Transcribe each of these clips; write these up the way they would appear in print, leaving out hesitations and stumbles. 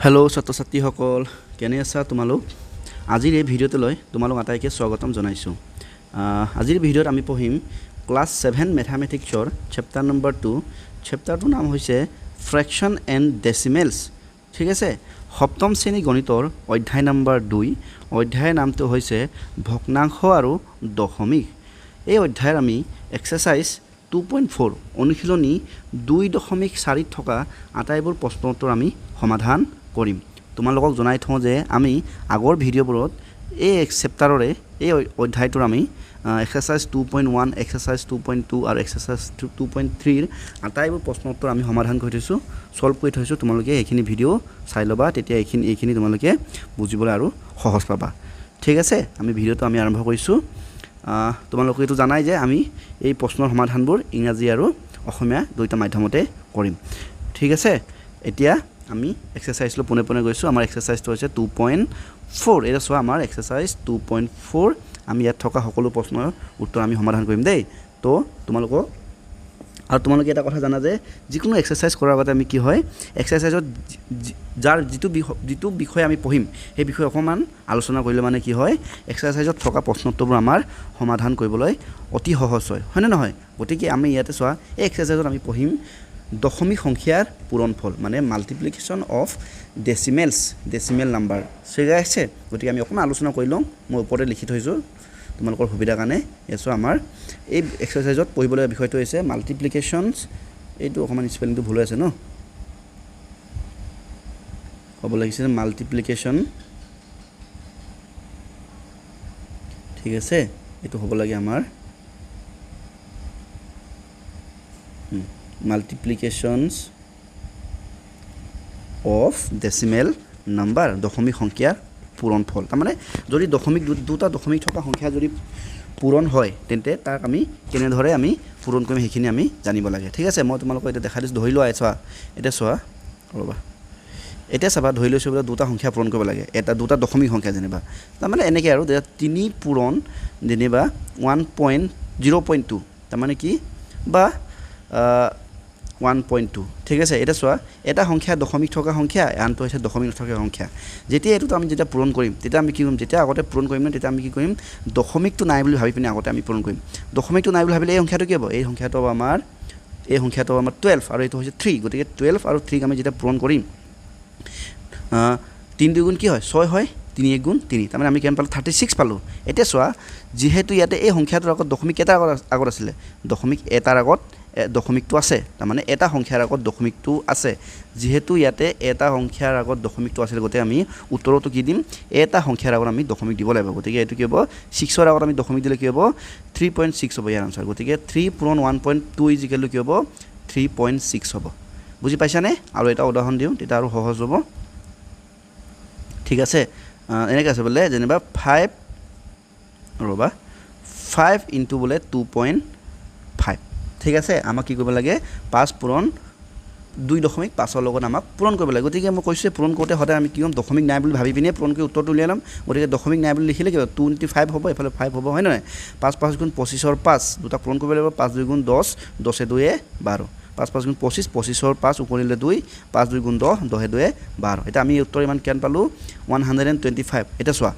hello' ছাত্ৰ ছাত্ৰীসকল কেনে আছা তোমালোক আজিৰ এই ভিডিঅ'টোলৈ তোমালোক আটাইকে স্বাগতম জনাইছোঁ আজিৰ ভিডিঅ'ত আমি পঢ়িম ক্লাছ 7 মেথামেটিক্সৰ চেপ্টাৰ নম্বৰ 2 চেপ্টাৰটোৰ নাম হৈছে ফ্ৰেকশ্যন এণ্ড ডেচিমেলছ ঠিক আছে সপ্তম শ্ৰেণী গণিতৰ অধ্যায় নম্বৰ 2 অধ্যায়ৰ নামটো হৈছে ভগ্নাংশ আৰু দশমিক এই অধ্যায়ৰ আমি এক্সাৰসাইজ 2.4 অনুশীলনী 2.4 থকা আটাইবোৰ প্ৰশ্ন উত্তৰ আমি সমাধান কৰিম তোমালোকক জনাই থওঁ যে আমি আগৰ ভিডিঅ'বোৰত এই চেপ্টাৰৰে এই অধ্যায়টোৰ আমি এক্সাৰসাইজ 2.1 এক্সাৰসাইজ 2.2 আৰু এক্সাৰসাইজ 2.3 ৰ আটাইবোৰ প্ৰশ্ন উত্তৰ আমি সমাধান কৰি থৈছোঁ সলভ কৰি থৈছোঁ তোমালোকে এইখিনি ভিডিঅ' চাই ল'বা তেতিয়া এইখিনি তোমালোকে বুজিবলৈ আৰু সহজ পাবা ঠিক আছে আমি ভিডিঅ'টো আমি আৰম্ভ কৰিছোঁ তোমালোকে এইটো জানাই যে আমি এই প্ৰশ্নৰ সমাধানবোৰ ইংৰাজী আৰু অসমীয়া দুইটা মাধ্যমতে কৰিম ঠিক আছে এতিয়া আমি এক্সাৰসাইজলৈ পুনে গৈছোঁ আমাৰ এক্সাৰসাইজটো হৈছে 2.4 এটা চোৱা আমাৰ এক্সাৰসাইজ 2.4 আমি ইয়াত থকা সকলো প্ৰশ্নৰ উত্তৰ আমি সমাধান কৰিম দেই তো তোমালোকে এটা কথা জানা যে যিকোনো এক্সাৰসাইজ কৰাৰ আগতে আমি কি হয় এক্সাৰসাইজত যাৰ যিটো বিষয় আমি পঢ়িম সেই বিষয়ে অকমান আলোচনা কৰিলে মানে কি হয় এক্সাৰসাইজত থকা প্ৰশ্ন উত্তৰবোৰ আমাৰ সমাধান কৰিবলৈ অতি সহজ হয় নে নহয় গতিকে আমি ইয়াতে চোৱা এই এক্সাৰসাইজত আমি পঢ়িম দশমিক সংখ্যাৰ পূৰণফল মানে মাল্টিপ্লিকেশ্যন অফ ডেচিমেল নাম্বাৰ ঠিক আছে গতিকে আমি অকণমান আলোচনা কৰি লওঁ মই ওপৰতে লিখি থৈছোঁ তোমালোকৰ সুবিধাৰ কাৰণে এছো আমাৰ এই এক্সাৰসাইজত পঢ়িবলৈ বিষয়টো হৈছে মাল্টিপ্লিকেশ্যনছ এইটো অকণমান স্পেলিংটো ভুল হৈ আছে ন হ'ব লাগিছে মাল্টিপ্লিকেশ্যন ঠিক আছে এইটো হ'ব লাগে আমাৰ multiplications of decimal number দশমিক সংখ্যাৰ পূৰণফল তাৰমানে যদি দশমিক দুটা দশমিক থকা সংখ্যা যদি পূৰণ হয় তেন্তে তাক আমি কেনেদৰে আমি পূৰণ কৰিম সেইখিনি আমি জানিব লাগে ঠিক আছে মই তোমালোকক এটা দেখাই দিছোঁ ধৰি লোৱা চোৱা এতিয়া চোৱা ৰ'বা এতিয়া চাবা ধৰি লৈছোঁ বোলে দুটা সংখ্যা পূৰণ কৰিব লাগে এটা দুটা দশমিক সংখ্যা যেনিবা তাৰমানে এনেকৈ আৰু 3 পূৰণ যেনিবা 1.0.2 তাৰমানে কি বা 1.2 ঠিক আছে এটা চোৱা এটা সংখ্যা দশমিক থকা সংখ্যা আনটো হৈছে দশমিক নথকা সংখ্যা যেতিয়া এইটো আমি যেতিয়া পূৰণ কৰিম তেতিয়া আমি কি কৰিম যেতিয়া আগতে পূৰণ কৰিম তেতিয়া আমি কি কৰিম দশমিকটো নাই বুলি ভাবি পিনে আগতে আমি পূৰণ কৰিম দশমিকটো নাই বুলি ভাবিলে এই সংখ্যাটো কি হ'ব এই সংখ্যাটো আমাৰ 12 আৰু এইটো হৈছে 3 গতিকে 12 আৰু 3 ক আমি যেতিয়া পূৰণ কৰিম 3 2 গুণ কি হয় 6 হয় 3 1 গুণ 3 তাৰমানে আমি কিমান পালোঁ 36 পালোঁ এতিয়া চোৱা যিহেতু ইয়াতে এই সংখ্যাটোৰ আগত দশমিক কেইটাৰ আগত আছিলে দশমিক এটাৰ আগত দশমিকটো আছে তাৰমানে এটা সংখ্যাৰ আগত দশমিকটো আছে যেহেতু ইয়াতে এটা সংখ্যাৰ আগত দশমিকটো আছিল গতিকে আমি উত্তৰটো কি দিম এটা সংখ্যাৰ আগত আমি দশমিক দিব লাগিব গতিকে এইটো কি হ'ব 6ৰ আগত আমি দশমিক দিলে কি হ'ব 3.6 হ'ব ইয়াৰ আনসাৰ গতিকে 3 পূৰণ 1.2 ইজিকেল কি হ'ব 3.6 হ'ব বুজি পাইছানে আৰু এটা উদাহৰণ দিওঁ তেতিয়া আৰু সহজ হ'ব ঠিক আছে এনেকৈ আছে বোলে যেনিবা 5 ৰ'বা 5 ইনটু বোলে 2.5 ঠিক আছে আমাক কি কৰিব লাগে 5 পূৰণ 2.5ৰ লগত আমাক পূৰণ কৰিব লাগে গতিকে মই কৈছোঁ পূৰণ কৰোঁতে সদায় আমি কি কৰিম দশমিক নাই বুলি ভাবি পিনে পূৰণ কৰি উত্তৰটো উলিয়াই ল'ম গতিকে দশমিক নাই বুলি লিখিলে কি হ'ব 25 হ'ব এফালে 5 হ'ব হয় নহয় 5 গুণ 25ৰ 5 দুটা পূৰণ কৰিব লাগিব 5 2 গুণ 10 10 2 12 5 5 গুণ 25 25ৰ 5 ওপৰিলে 2 5 2 গুণ 10 10 2 12 এটা আমি উত্তৰ ইমান কিমান পালোঁ 125 এটা চোৱা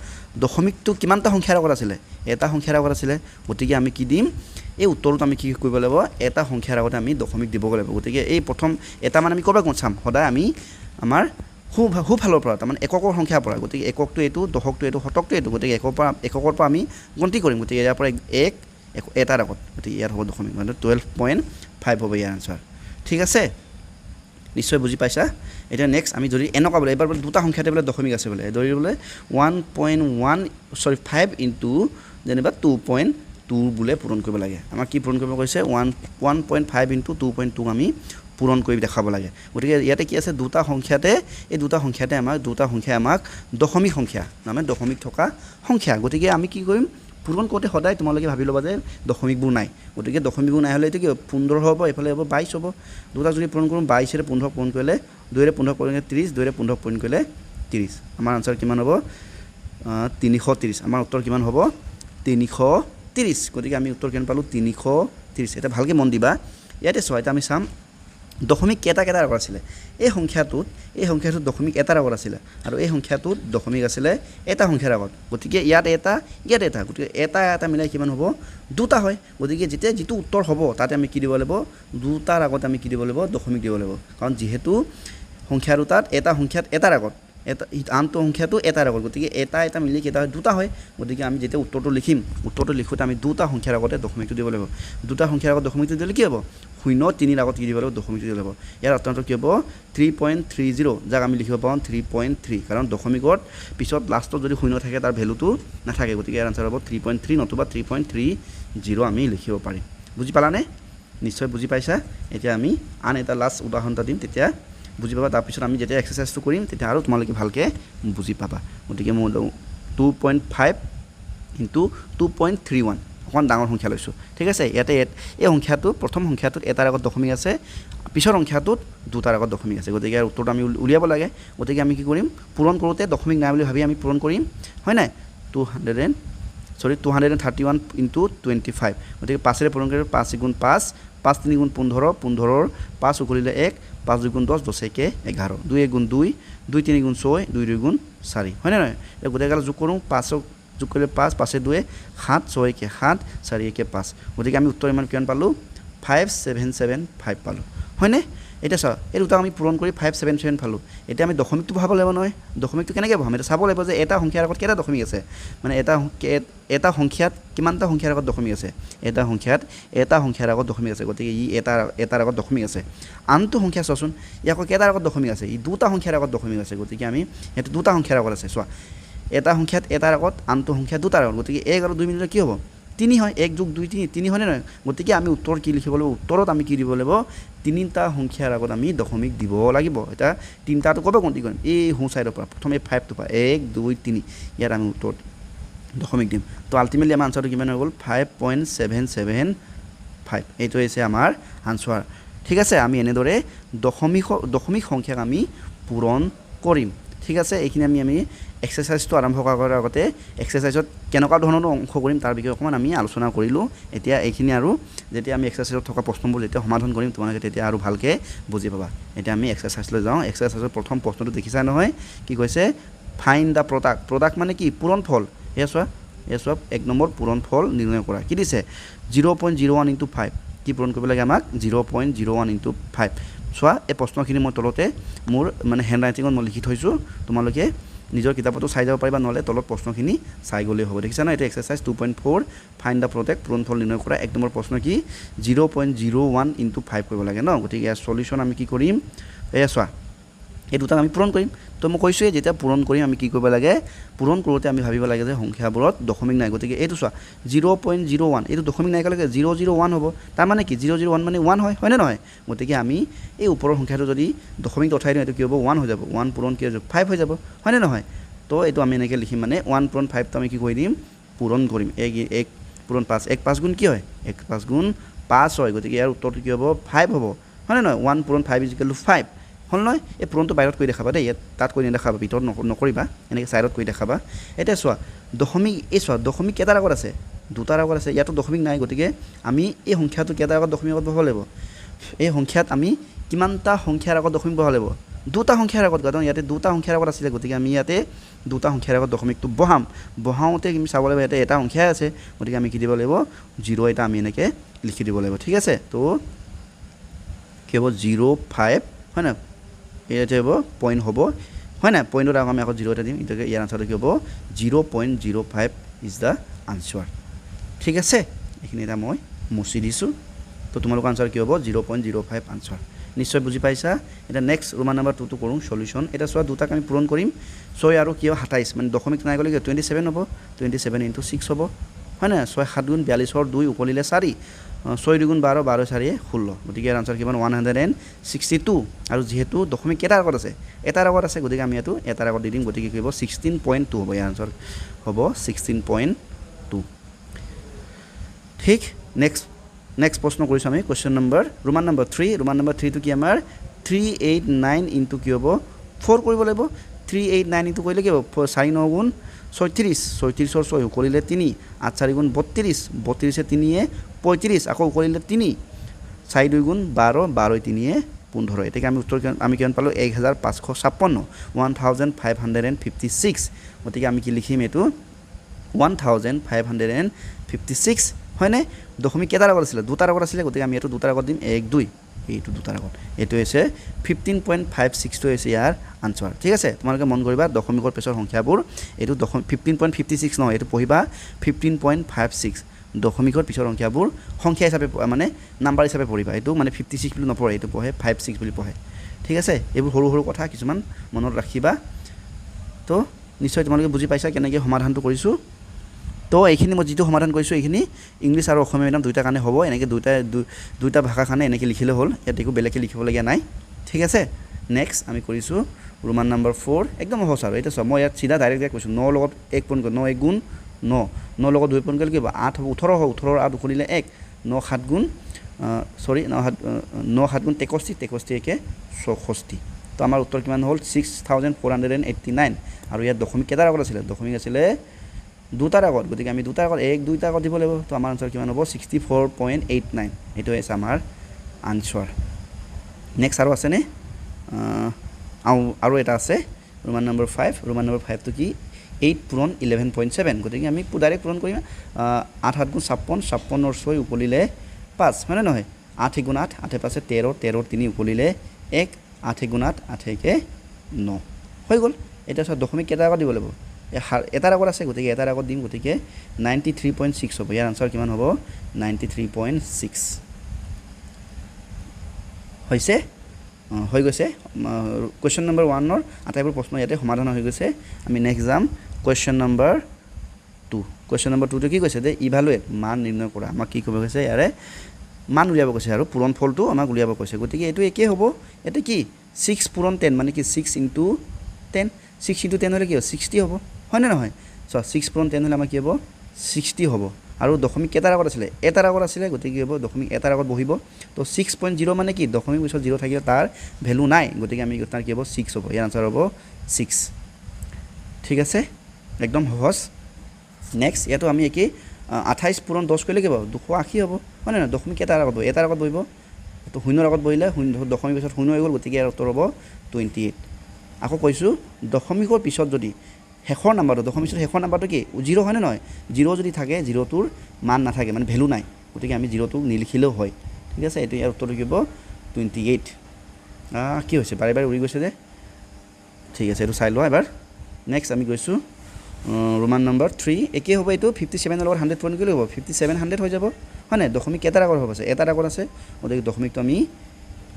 দশমিকটো কিমানটা সংখ্যাৰ আগত আছিলে এটা সংখ্যাৰ আগত আছিলে গতিকে আমি কি দিম এই উত্তৰটো আমি কি কৰিব লাগিব এটা সংখ্যাৰ আগতে আমি দশমিক দিব লাগিব গতিকে এই প্ৰথম এটা মানে আমি ক'ৰপৰা কোন চাম সদায় আমি আমাৰ সোঁফালৰ পৰা তাৰমানে এককৰ সংখ্যাৰ পৰা গতিকে এককটো এইটো দশকটো এইটো শতকটো এইটো গতিকে এককৰ পৰা আমি গন্তি কৰিম গতিকে ইয়াৰ পৰা এটাৰ আগত গতিকে ইয়াত হ'ব দশমিক মানে 12.5 হ'ব ইয়াৰ আনসাৰ ঠিক আছে নিশ্চয় বুজি পাইছা এতিয়া নেক্সট আমি যদি এনেকুৱা বোলে এবাৰ দুটা সংখ্যাতে বোলে দশমিক আছে বোলে ধৰি বোলে 5 ইনটু যেনিবা 2.2 বোলে পূৰণ কৰিব লাগে আমাক কি পূৰণ কৰিব কৈছে 1.5 ইনটু 2.2 আমি পূৰণ কৰি দেখাব লাগে গতিকে ইয়াতে কি আছে দুটা সংখ্যাতে এই দুটা সংখ্যাই আমাক দশমিক সংখ্যা মানে দশমিক থকা সংখ্যা গতিকে আমি কি কৰিম পূৰণ কৰোঁতে সদায় তোমালোকে ভাবি ল'বা যে দশমিকবোৰ নাই গতিকে দশমিকবোৰ নাই হ'লে এইটো কি 15 হ'ব এইফালে হ'ব 22 হ'ব দুটা যদি পূৰণ কৰোঁ 22ৰে 15 পূৰণ কৰিলে 2ৰে 15 পূৰণ কৰিলে 30 2ৰে 15 পূৰণ কৰিলে 30 আমাৰ আনসাৰ কিমান হ'ব 330 আমাৰ উত্তৰ কিমান হ'ব 330 গতিকে আমি উত্তৰ কিমান পালোঁ 330 এটা ভালকৈ মন দিবা ইয়াতে চোৱা এটা আমি চাম দশমিক কেইটাৰ আগত আছিলে এই সংখ্যাটোত দশমিক এটাৰ আগত আছিলে আৰু এই সংখ্যাটোত দশমিক আছিলে এটা সংখ্যাৰ আগত গতিকে ইয়াত এটা গতিকে এটা মিলাই কিমান হ'ব দুটা হয় গতিকে যেতিয়া যিটো উত্তৰ হ'ব তাতে আমি কি দিব লাগিব দুটাৰ আগত আমি কি দিব লাগিব দশমিক দিব লাগিব কাৰণ যিহেতু সংখ্যা দুটাত এটা সংখ্যাত এটাৰ আগত এটা আনটো সংখ্যাটো এটাৰ আগত গতিকে এটা মিলি কেইটা হয় দুটা হয় গতিকে আমি যেতিয়া উত্তৰটো লিখিম লিখোঁতে আমি দুটা সংখ্যাৰ আগতে দশমিকটো দিব লাগিব দুটা সংখ্যাৰ আগত দশমিকটো দিলে কি হ'ব 0 3 আগত কি দিব লাগিব দশমিকটো দিব লাগিব ইয়াৰ অন্তত কি হ'ব 3.30 যাক আমি লিখিব পাৰোঁ 3.3 কাৰণ দশমিকত পিছত লাষ্টত যদি 0 থাকে তাৰ ভেলুটো নাথাকে গতিকে ইয়াৰ আনসাৰ হ'ব 3.3 নতুবা 3.30 আমি লিখিব পাৰিম বুজি পালানে নিশ্চয় বুজি পাইছা এতিয়া আমি আন এটা লাষ্ট উদাহৰণ এটা দিম তেতিয়া বুজি পাবা তাৰপিছত আমি যেতিয়া এক্সাৰচাইজটো কৰিম তেতিয়া আৰু তোমালোকে ভালকৈ বুজি পাবা গতিকে মই 2.5 ইনটু 2.31 অকণ ডাঙৰ সংখ্যা লৈছোঁ ঠিক আছে ইয়াতে এই সংখ্যাটো প্ৰথম সংখ্যাটোত এটাৰ আগত দশমিক আছে পিছৰ সংখ্যাটোত দুটাৰ আগত দশমিক আছে গতিকে ইয়াৰ উত্তৰটো আমি উলিয়াব লাগে গতিকে আমি কি কৰিম পূৰণ কৰোঁতে দশমিক নাই বুলি ভাবি আমি পূৰণ কৰিম হয় নাই 231 ইনটু 25 গতিকে 5ৰে পূৰণ কৰিলে 5 গুণ 5 5 3 গুণ 15 15ৰ 5 উকলিলে 1 5 2 গুণ 10 10 1 11 2 1 গুণ 2 2 3 গুণ 6 2 2 গুণ 4 হয় নাই এই গোটেইগাল যোগ কৰোঁ 5 যোগ কৰিলে 5 5 2 7 6 1 7 4 1 5 গতিকে আমি উত্তৰ ইমান কিমান পালোঁ 5775 পালোঁ হয়নে এতিয়া চা এই দুটা আমি পূৰণ কৰি 577 পালোঁ এতিয়া আমি দশমিকটো বহাব লাগিব নহয় দশমিকটো কেনেকৈ বহাম এটা চাব লাগিব যে এটা সংখ্যাৰ আগত কেইটা দশমিক আছে মানে এটা সংখ্যাত কিমানটা সংখ্যাৰ আগত দশমিক আছে এটা সংখ্যাৰ আগত দশমিক আছে গতিকে ই এটাৰ আগত দশমিক আছে আনটো সংখ্যা চোৱাচোন ই আকৌ কেইটাৰ আগত দশমিক আছে ই দুটা সংখ্যাৰ আগত দশমিক আছে গতিকে আমি সেইটো দুটা সংখ্যাৰ আগত আছে চোৱা এটা সংখ্যাত এটাৰ আগত আনটো সংখ্যা দুটাৰ আগত গতিকে 1 আৰু 2 মিলিলে কি হ'ব 3 হয় 1 যোগ 2 3 হয়নে নহয় গতিকে আমি উত্তৰ কি লিখিব লাগিব উত্তৰত আমি কি দিব লাগিব তিনিটা সংখ্যাৰ আগত আমি দশমিক দিব লাগিব এটা তিনিটাটো ক'ব গন্তি কৰিম এই সোঁ চাইডৰ পৰা প্ৰথমে 5টো পৰা 1 2 3 ইয়াত আমি উত্তৰত দশমিক দিম তো আল্টিমেটলি আমাৰ আনসাৰটো কিমান হৈ গ'ল 5.775 এইটো হৈছে আমাৰ আনসাৰ ঠিক আছে আমি এনেদৰে দশমিক সংখ্যাক আমি পূৰণ কৰিম ঠিক আছে এইখিনি আমি এক্সাৰচাইজটো আৰম্ভ কৰাৰ আগতে এক্সাৰচাইজত কেনেকুৱা ধৰণৰ অংশ কৰিম তাৰ বিষয়ে অকণমান আমি আলোচনা কৰিলোঁ এতিয়া এইখিনি আৰু যেতিয়া আমি এক্সাৰচাইজত থকা প্ৰশ্নবোৰ যেতিয়া সমাধান কৰিম তোমালোকে তেতিয়া আৰু ভালকৈ বুজি পাবা এতিয়া আমি এক্সাৰচাইজলৈ যাওঁ এক্সাৰচাইজৰ প্ৰথম প্ৰশ্নটো দেখিছা নহয় কি কৈছে ফাইণ্ড দ্য প্ৰডাক্ট মানে কি পূৰণফল এয়া চোৱা 1 নম্বৰ পূৰণফল নিৰ্ণয় কৰা কি দিছে 0.01 ইনটু 5 কি পূৰণ কৰিব লাগে আমাক 0.01 ইনটু 5 চোৱা এই প্ৰশ্নখিনি মই তলতে মোৰ মানে হেণ্ড ৰাইটিঙত মই লিখি থৈছোঁ তোমালোকে নিজৰ কিতাপতো চাই যাব পাৰিবা নহ'লে তলত প্ৰশ্নখিনি চাই গ'লেই হ'ব দেখিছা ন এইটো এক্সাৰচাইজ 2.4 ফাইণ্ড দ্য প্ৰডাক্ট পূৰণফল নিৰ্ণয় কৰা 1 নম্বৰ প্ৰশ্ন কি 0.01 ইনটু 5 কৰিব লাগে ন গতিকে ইয়াৰ সলিউশ্যন আমি কি কৰিম এয়া চোৱা এই দুটাক আমি পূৰণ কৰিম তো মই কৈছোঁৱে যেতিয়া পূৰণ কৰিম আমি কি কৰিব লাগে পূৰণ কৰোঁতে আমি ভাবিব লাগে যে সংখ্যাবোৰত দশমিক নাই গতিকে এইটো চোৱা 0.01 এইটো দশমিক নাই একেলগে 001 হ'ব তাৰমানে কি 001 মানে 1 হয়নে নহয় গতিকে আমি এই ওপৰৰ সংখ্যাটো যদি দশমিকটো উঠাই দিওঁ এইটো কি হ'ব 1 হৈ যাব 1 পূৰণ কি হৈ যাব 5 হৈ যাব হয়নে নহয় তো এইটো আমি এনেকৈ লিখিম মানে 1 পূৰণ 5টো আমি কি কৰি দিম পূৰণ কৰিম 1 পূৰণ 5 1 5 গুণ কি হয় 1 5 গুণ 5 হয় গতিকে ইয়াৰ উত্তৰটো কি হ'ব 5 হ'ব হয়নে নহয় 1 পূৰণ 5 ইজ ইকুৱেল টু 5 হ'ল নহয় এই পূৰণটো বাহিৰত কৰি দেখাবা দেই ইয়াত তাত কৰি নেদেখাবা ভিতৰত নকৰিবা এনেকৈ ছাইডত কৰি দেখাবা এতিয়া চোৱা দশমিক কেইটাৰ আগত আছে দুটাৰ আগত আছে ইয়াতো দশমিক নাই গতিকে আমি এই সংখ্যাটো কেইটাৰ আগত দশমিক আগত বহাব লাগিব এই সংখ্যাত আমি কিমানটা সংখ্যাৰ আগত দশমিক বহাব লাগিব দুটা সংখ্যাৰ আগত কাৰণ ইয়াতে দুটা সংখ্যাৰ আগত আছিলে গতিকে আমি ইয়াতে দুটা সংখ্যাৰ আগত দশমিকটো বহাওঁতে আমি চাব লাগিব ইয়াতে এটা সংখ্যাই আছে গতিকে আমি কি দিব লাগিব 0 এটা আমি এনেকৈ লিখি দিব লাগিব ঠিক আছে তো কি হ'ব 0.5 হয় না এইটো হ'ব পইণ্ট হ'ব হয় নাই পইণ্টত আমি আকৌ 0 এটা দিম এতিয়া ইয়াৰ আনসাৰটো কি হ'ব 0.05 ইজ দ্য আনসাৰ ঠিক আছে এইখিনি এটা মই মুচি দিছোঁ তো তোমালোকৰ আনসাৰ কি হ'ব 0.05 আনসাৰ নিশ্চয় বুজি পাইছা এতিয়া নেক্সট ৰোমান নাম্বাৰ 2টো কৰোঁ সলিউশ্যন এটা চোৱা দুটাক আমি পূৰণ কৰিম 6 আৰু কি হ'ব 27 মানে দশমিক নাই গ'লে 27 হ'ব 27 ইনটু 6 হ'ব হয় নাই 6 7 গুণ 42ৰ 2 উকলিলে 4 6 2 গুণ 12 12 4 16 গতিকে ইয়াৰ আনসাৰ কিমান 162 আৰু যিহেতু দশমিক কেইটাৰ আগত আছে এটাৰ আগত আছে গতিকে আমি এইটো এটাৰ আগত দি দিম গতিকে কি হ'ব 16.2 হ'ব ইয়াৰ আনসাৰ হ'ব 16.2 ঠিক নেক্সট প্ৰশ্ন কৰিছোঁ আমি কুৱেশ্যন নম্বৰ ৰোমান নম্বৰ 3টো কি আমাৰ 389 ইনটু কি হ'ব 4 কৰিব লাগিব 389 ইনটু কৰিলে কি হ'ব 4 9 গুণ 36 36ৰ 6 উকলিলে 3 8 4 গুণ 32 32 3 35 আকৌ উকলিলে 3 4 2 গুণ 12 12 3 15 এটাকে আমি উত্তৰ আমি কিমান পালোঁ 1556 1556 গতিকে আমি কি লিখিম এইটো 1556 হয়নে দশমিক কেইটাৰ আগত আছিলে দুটাৰ আগত আছিলে গতিকে আমি এইটো দুটাৰ আগত দিম 1 2 এইটো দুটাৰ আগত এইটো হৈছে 15.56 টো হৈছে ইয়াৰ আনসাৰ ঠিক আছে তোমালোকে মন কৰিবা দশমিকৰ পিছৰ সংখ্যাবোৰ এইটো 15.56 নহয় এইটো পঢ়িবা 15.56 দশমিকৰ পিছৰ সংখ্যাবোৰ সংখ্যা হিচাপে মানে নাম্বাৰ হিচাপে পঢ়িবা এইটো মানে 56 বুলি নপঢ়ে এইটো পঢ়ে 56 বুলি পঢ়ে ঠিক আছে এইবোৰ সৰু সৰু কথা কিছুমান মনত ৰাখিবা তো নিশ্চয় তোমালোকে বুজি পাইছা কেনেকৈ সমাধানটো কৰিছো তো এইখিনি মই যেটো সমাধান কৰিছো এইখিনি ইংলিশ আৰু অসমীয়া মিডিয়াম দুইটা কাৰণে হ'ব এনেকৈ দুইটা ভাষা কাৰণে এনেকৈ লিখিলে হ'ল ইয়াত একো বেলেগকৈ লিখিবলগীয়া নাই ঠিক আছে নেক্সট আমি কৰিছো ৰোমান নম্বৰ 4 একদম সহজ আৰু এটা মই ইয়াত সিধা ডাইৰেক্ট কৈছো 9 লগত 1 পূৰণ কৰি 9 1 গুণ 9 9 লগত 2 পূৰণ কৰিলে কি হ'ব 8 হ'ব 18 হ'ব 18 8 কৰিলে 1 9 7 গুণ 9 7 গুণ 63 63 একে 64 তো আমাৰ উত্তৰ কিমান হ'ল 6489 আৰু ইয়াত দশমিক কেইটাৰ আগত আছিলে দশমিক আছিলে দুটাৰ আগত গতিকে আমি দুটাৰ আগত 1 2টা আগত দিব লাগিব তো আমাৰ আনসাৰ কিমান হ'ব 64.89 এটো হৈছে আমাৰ আনসাৰ নেক্সট আৰু আছে নে আৰু এটা আছে ৰোমান নম্বৰ 5 টো কি 8 পূৰণ 11.7 গতিকে আমি ডাইৰেক্ট পূৰণ কৰিম 8 7 গুণ 56 56 ৰ 6 উকলিলে 5 মানে নহয় 8 গুণ 8 8 পাছে 13 13 3 উকলিলে 1 8 গুণ 8 8 কে 9 হৈ গ'ল এটা সব দশমিক কেইটা আগত দিব লাগিব এটাৰ আগত আছে গতিকে এটাৰ আগত দিম গতিকে 93.6 হ'ব ইয়াৰ আনসাৰ কিমান হ'ব 93.6 হৈছে হৈ গৈছে কোৱেশ্চন নম্বৰ 1 ৰ আটাইবোৰ প্ৰশ্ন ইয়াতে সমাধান হৈ গৈছে আমি নেক্সট যাম কোৱেশ্চন নম্বৰ 2 কোৱেশ্চন নম্বৰ 2 টো কি কৈছে যে ইভালুৱেট মান নিৰ্ণয় কৰা আমাক কি ক'ব কৈছে ইয়াৰে মান উলিয়াব কৈছে আৰু পূৰণ ফলটো আমাক উলিয়াব কৈছে গতিকে এটো একে হ'ব এটো কি 6 পূৰণ 10 মানে কি 6 * 10 6 * 10 হলে কি হ'ব 60 হ'ব হয় না নহয় সো 6 পূৰণ 10 হলে আমাৰ কি হ'ব 60 হ'ব আৰু দশমিক কেইটাৰ আগত আছিলে এটাৰ আগত আছিলে গতিকে কি হ'ব দশমিক এটাৰ আগত বহিব তো 6.0 মানে কি দশমিক পিছত 0 থাকিলে তাৰ ভ্যালু নাই গতিকে আমি তাৰ কি হ'ব 6 হ'ব ইয়াৰ আনসাৰ হ'ব 6 ঠিক আছে একদম সহজ নেক্সট ইয়াতো আমি একে 28 পূৰণ 10 কৰিলে কি হ'ব 280 হ'ব মানে না দশমিক কেইটাৰ আগত এটাৰ আগত বহিব তো শূন্যৰ আগত বহিলে দশমিক পিছত শূন্য হৈ গ'ল গতিকে ইয়াৰ উত্তৰ হ'ব 28 আকৌ কৈছো দশমিকৰ পিছত যদি শেষৰ নাম্বাৰটো দশমিকৰ শেষৰ নাম্বাৰটো কি 0 হয় না নহয় 0 যদি থাকে 0 টোৰ মান নাথাকে মানে ভ্যালু নাই গতিকে আমি 0 টো নিলিখিলেও হয় ঠিক আছে এটো ইয়াৰ উত্তৰটো কি হ'ব 28 কি হৈছে বাৰে বাৰে উৰি গৈছে যে ঠিক আছে এটো চাই লোৱা এবাৰ নেক্সট আমি গৈছো ৰোমান নম্বৰ 3 একে হ'ব এটো 57 ৰ লগত 100 পূৰণ কৰিলে হ'ব 5700 হৈ যাব হয় না দশমিক কেইটাৰ আগত হ'ব আছে এটাৰ আগত আছে গতিকে দশমিকটো আমি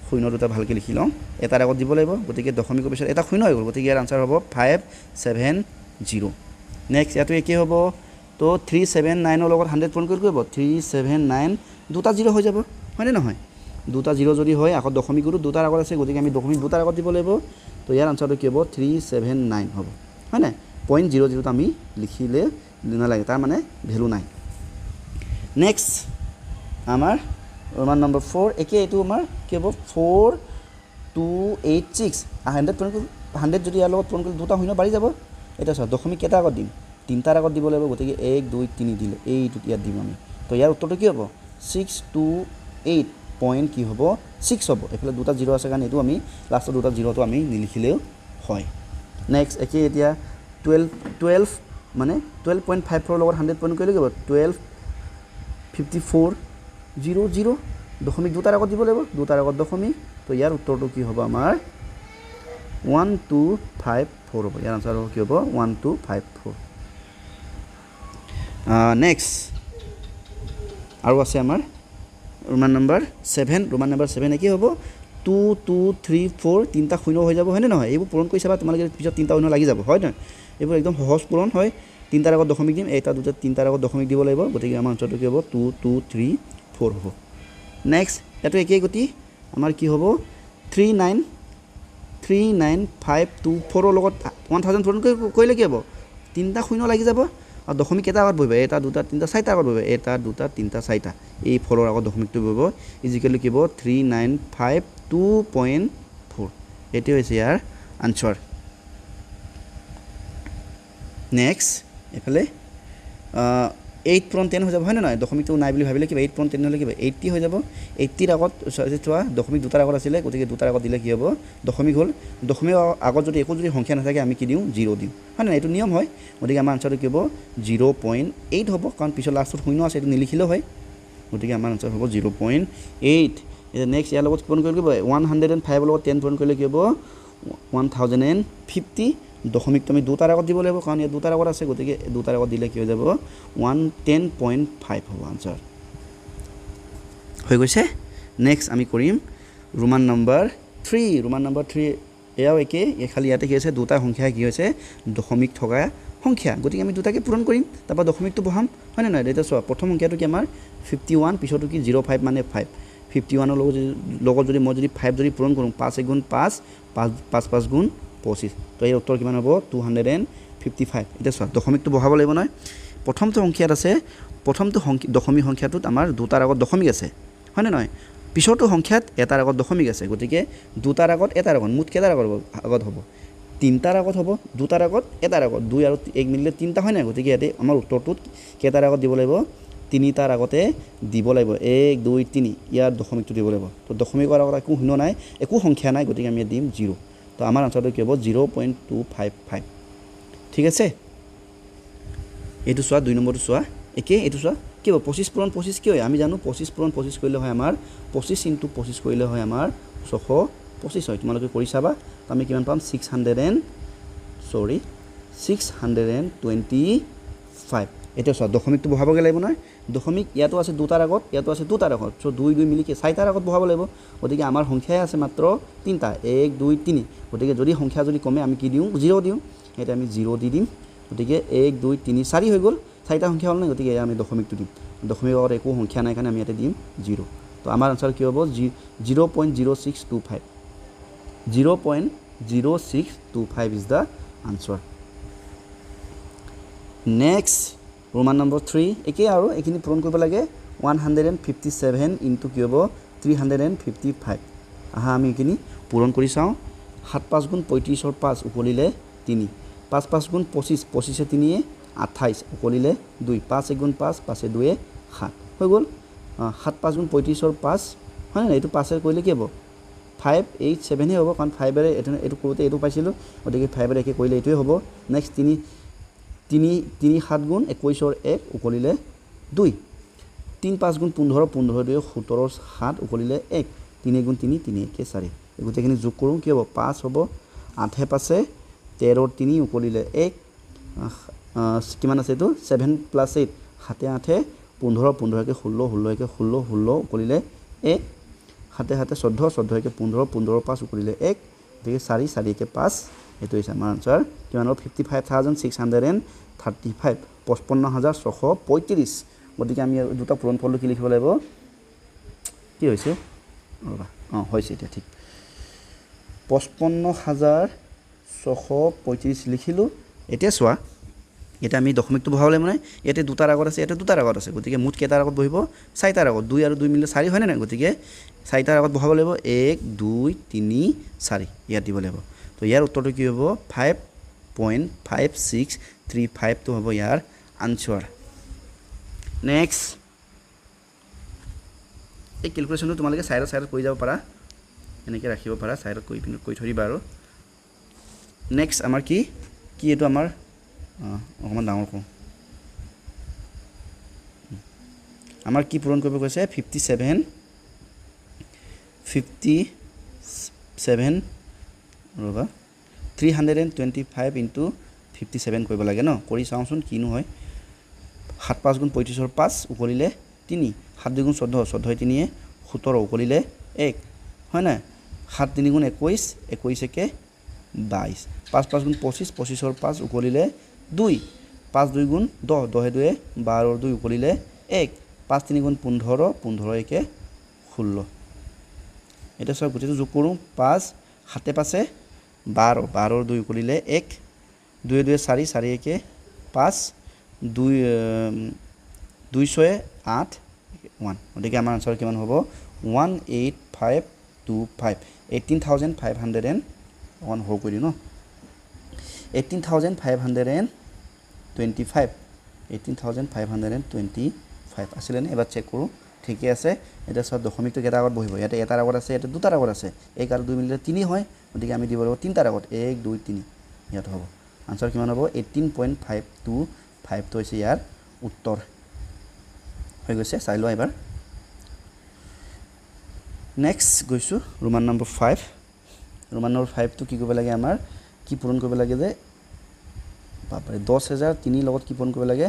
শূন্য দুটা ভালকৈ লিখি লওঁ এটাৰ আগত দিব লাগিব গতিকে দশমিকৰ পিছত এটা শূন্য হৈ গ'ল গতিকে ইয়াৰ আনসাৰ হ'ব 570 নেক্সট ইয়াতো একে হ'ব তো 379 ৰ লগত 100 পূৰণ কৰিলে হ'ব 379 দুটা 0 হৈ যাব হয় না নহয় দুটা 0 যদি হয় আকৌ দশমিকটো দুটাৰ আগত আছে গতিকে আমি দশমিক দুটাৰ আগত দিব লাগিব তো ইয়াৰ আনসাৰটো কি হ'ব 379 হ'ব হয় না 0.00 টো আমি লিখিলে নালাগে তাৰ মানে ভ্যালু নাই নেক্সট আমাৰ ৰোমান নম্বৰ 4 একে এটো আমাৰ কি হ'ব 4286 100 যদি ইয়াৰ লগত পূৰণ কৰিলে দুটা শূন্য বাঢ়ি যাব এটা চাও দশমিক কেইটা আগত দিম তিনটাৰ আগত দিব লাগিব গতিকে 1 2 3 দিলে এইটো ইয়াত দিম আমি তো ইয়াৰ উত্তৰটো কি হ'ব 628 পইণ্ট কি হ'ব 6 হ'ব এফালে দুটা 0 আছে কাৰণ এটো আমি লাষ্টৰ দুটা 0 টো আমি নিলিখিলেও হয় নেক্সট একে এতিয়া 12 মানে 12.54 ৰ লগত 100 পূৰণ কৰিলে কি হ'ব 1254 00 দশমিক দুটাৰ আগত দিব লাগিব দুটাৰ আগত দশমিক তো ইয়াৰ উত্তৰটো কি হ'ব আমাৰ 1254 হ'ব ইয়াৰ আনসাৰ কি হ'ব 1254 নেক্সট আৰু আছে আমাৰ ৰোমান নম্বৰ 7 ৰোমান নম্বৰ 7 কি হ'ব 2 2 3 4 তিনটা শূন্য হৈ যাব হয় না নহয় এইবোৰ পূৰণ কৰি চাবা তোমালোকে পিছত তিনটা শূন্য লাগি যাব হয় না এইবোৰ একদম সহজ পূৰণ হয় তিনটাৰ আগত দশমিক দিম এটা দুটা তিনটাৰ আগত দশমিক দিব লাগিব গতিকে আমাৰ আনসাৰটো কি হ'ব 2 2 3 4 হ'ব নেক্সট এটো একেই গতি আমাৰ কি হ'ব 39524 ৰ লগত 1000 পূৰণ কৰিলে কি হ'ব তিনটা শূন্য লাগি যাব আৰু দশমিক কেইটা আগত বহিব এটা দুটা তিনটা চাৰিটা আগত বহিব এটা দুটা তিনটা চাৰিটা এই 4 ৰ আগত দশমিকটো বহিব ইজিক্যালি কি হ'ব 3952.4 এটো হৈছে ইয়াৰ আনসাৰ নেক্সট এফালে 8 পূৰণ 10 হৈ যাব হয় নহয় দশমিকটো নাই বুলি ভাবিলে কিবা 8 পূৰণ 10 হ'লে কিবা 80 হৈ যাব 80ৰ আগত চোৱা দশমিক দুটাৰ আগত আছিলে গতিকে দুটাৰ আগত দিলে কি হ'ব দশমিক হ'ল দশমিকৰ আগত যদি একো যদি সংখ্যা নাথাকে আমি কি দিওঁ 0 দিওঁ হয় নহয় এইটো নিয়ম হয় গতিকে আমাৰ আনসাৰটো কি হ'ব 0.8 হ'ব কাৰণ পিছত লাষ্টত শূন্য আছে এইটো নিলিখিলেও হয় গতিকে আমাৰ আনসাৰ হ'ব 0.8 এতিয়া নেক্সট ইয়াৰ লগত পূৰণ কৰিব 105 লগত 10 পূৰণ কৰিলে কি হ'ব 1050 দশমিকটো আমি দুটাৰ আগত দিব লাগিব কাৰণ ইয়াত দুটাৰ আগত আছে গতিকে দুটাৰ আগত দিলে কি হৈ যাব 110.5 হ'ব আনসাৰ হৈ গৈছে নেক্সট আমি কৰিম ৰোমান নম্বৰ 3 এয়াও একে খালি ইয়াতে কি আছে দুটা সংখ্যা কি হৈছে দশমিক থকা সংখ্যা গতিকে আমি দুটাকে পূৰণ কৰিম তাৰপৰা দশমিকটো বহাম হয় নে নহয় এতিয়া চোৱা প্ৰথম সংখ্যাটো কি আমাৰ 51 পিছতো কি 05 মানে 5 51ৰ লগত যদি মই যদি 5 যদি পূৰণ কৰোঁ 5 × 5 5 গুণ 25 তো এই উত্তৰ কিমান হ'ব 255 এতিয়া চোৱা দশমিকটো বহাব লাগিব নহয় প্ৰথমটো সংখ্যাত আছে প্ৰথমটো দশমিক সংখ্যাটোত আমাৰ দুটাৰ আগত দশমিক আছে হয় নে নহয় পিছৰটো সংখ্যাত এটাৰ আগত দশমিক আছে গতিকে দুটাৰ আগত এটাৰ আগত মুঠ কেইটাৰ আগত হ'ব তিনটাৰ আগত হ'ব দুটাৰ আগত এটাৰ আগত 2 আৰু 1 মিলিলে তিনটা হয় নাই গতিকে ইয়াতে আমাৰ উত্তৰটোত কেইটাৰ আগত দিব লাগিব তিনিটাৰ আগতে দিব লাগিব 1 2 3 ইয়াৰ দশমিকটো দিব লাগিব তো দশমিকৰ আগত একো শূন্য নাই একো সংখ্যা নাই গতিকে আমি দিম 0 তো আমাৰ আনসাৰটো কি হ'ব 0.255 ঠিক আছে এইটো চোৱা 2 নম্বৰটো চোৱা একে এইটো চোৱা কি হ'ব 25 পূৰণ 25 কি হয় আমি জানো 25 পূৰণ 25 কৰিলে হয় আমাৰ 25 × 25 কৰিলে হয় আমাৰ 625 হয় তোমালোকে কৰি চাবা তো আমি কিমান পাম 625 এতিয়া চোৱা দশমিকটো বহাবগৈ লাগিব নহয় দশমিক ইয়াতো আছে দুটাৰ আগত ইয়াতো আছে দুটাৰ আগত চ' 2 2 মিলি কি 4টাৰ আগত বহাব লাগিব গতিকে আমাৰ সংখ্যাই আছে মাত্ৰ 3টা 1 2 3 গতিকে যদি সংখ্যা যদি কমে আমি কি দিওঁ 0 দিওঁ এতিয়া আমি 0 দি দিম গতিকে 1 2 3 4 হৈ গ'ল 4টা সংখ্যা হ'ল নাই গতিকে আমি দশমিকটো দিম দশমিকৰ আগত একো সংখ্যা নাই কাৰণে আমি ইয়াতে দিম 0 তো আমাৰ আনসাৰ কি হ'ব 0.0625 0.0625 is the answer next Roman number 3 একে আৰু এইখিনি পূৰণ কৰিব লাগে 157 ইনটু কি হ'ব 355 আহা আমি এইখিনি পূৰণ কৰি চাওঁ 7 5 গুণ 35ৰ 5 উকলিলে 3 5 5 গুণ 25 25 3 28 উকলিলে 2 5 1 গুণ 5 5 2 7 হৈ গ'ল 7 5 গুণ 35ৰ 5 হয় নাই এইটো 5 কৰিলে কি হ'ব 5 8 7 হে হ'ব কাৰণ 5 এৰে এইটো কৰোঁতে এইটো পাইছিলোঁ গতিকে 5 এৰে একে কৰিলে এইটোৱে হ'ব নেক্সট 3 7 গুণ 21ৰ 1 উকলিলে 2 3 5 গুণ 15 15 2 17ৰ 7 উকলিলে 1 3 গুণ 3 3 1 4 এই গোটেইখিনি যোগ কৰোঁ কি হ'ব 5 হ'ব 8 পাছে 13ৰ 3 উকলিলে 1 কিমান আছে এইটো 7 + 8 7 8 15 15 16 16 16 16 উকলিলে 1 7 7 14 14 15 15 5 উকলিলে 1 গতিকে 4 4 5 এইটো হৈছে আমাৰ আনসাৰ কিমান হ'ব 55,635 55,635 গতিকে আমি দুটা পূৰণ ফলটো কি লিখিব লাগিব কি হৈছে ৰ'বা হৈছে এতিয়া ঠিক 55,635 লিখিলোঁ এতিয়া চোৱা এতিয়া আমি দশমিকটো বহাব লাগিব মানে ইয়াতে দুটাৰ আগত আছে ইয়াতে দুটাৰ আগত আছে গতিকে মুঠ কেইটাৰ আগত বহিব 4টাৰ আগত 2 আৰু 2 মিলিলে 4 হয় নাই গতিকে 4টাৰ আগত বহাব লাগিব 1 2 3 4 ইয়াত দিব লাগিব তো ইয়াৰ উত্তৰটো কি হ'ব 5.5635 টো হ'ব ইয়াৰ আনসাৰ নেক্সট এই ক্যালকুলেশনটো তোমালোকে সাইডত কৰি যাব পাৰা এনেকৈ ৰাখিব পাৰা সাইডত কৰি থৈ দিবা আৰু নেক্সট আমাৰ কি এইটো আমাৰ অকমান ডাঙৰ কওঁ আমাৰ কি পূৰণ কৰিব কৈছে 57 ৰবা 325 ইনটু 57 কৰিব লাগে ন কৰি চাওঁচোন কিনো হয় 7 5 গুণ 35ৰ 5 উকলিলে 3 7 2 গুণ 14 14 3 17 উকলিলে 1 হয় না 7 3 গুণ 21 21 একে 22 5 5 গুণ 25 25ৰ 5 উকলিলে 2 5 2 গুণ 10 10 2 12ৰ 2 উকলিলে 1 5 3 গুণ 15 15 একে 16 এটা সব গোটেইটো যোগ কৰোঁ 5 7 5 12 12ৰ 2 উকলিলে 1 2 2 4 4 একে 5 2 2 6 8 1 গতিকে আমাৰ আনসাৰ কিমান হ'ব 18525 18,500 অন হৈ কৰি ন 18,525 18,525 আছিলেনে এবাৰ চেক কৰোঁ ঠিকে আছে এটা সব দশমিকটো কেইটা আগত বহিব ইয়াতে এটাৰ আগত আছে এটা দুটাৰ আগত আছে 1 আৰু 2 মিলিলে 3 হয় গতিকে আমি দিব লাগিব 3টাৰ আগত 1 2 3 ইয়াত হ'ব আনসাৰ কিমান হ'ব 18.525 তো হৈছে ইয়াৰ উত্তৰ হৈ গৈছে চাই লোৱা এবাৰ নেক্সট গৈছো ৰোমান নম্বৰ 5 ৰোমান নম্বৰ 5 টো কি কৰিব লাগে আমাৰ কি পূৰণ কৰিব লাগে যে বাপৰে 10003 লগত কি পূৰণ কৰিব লাগে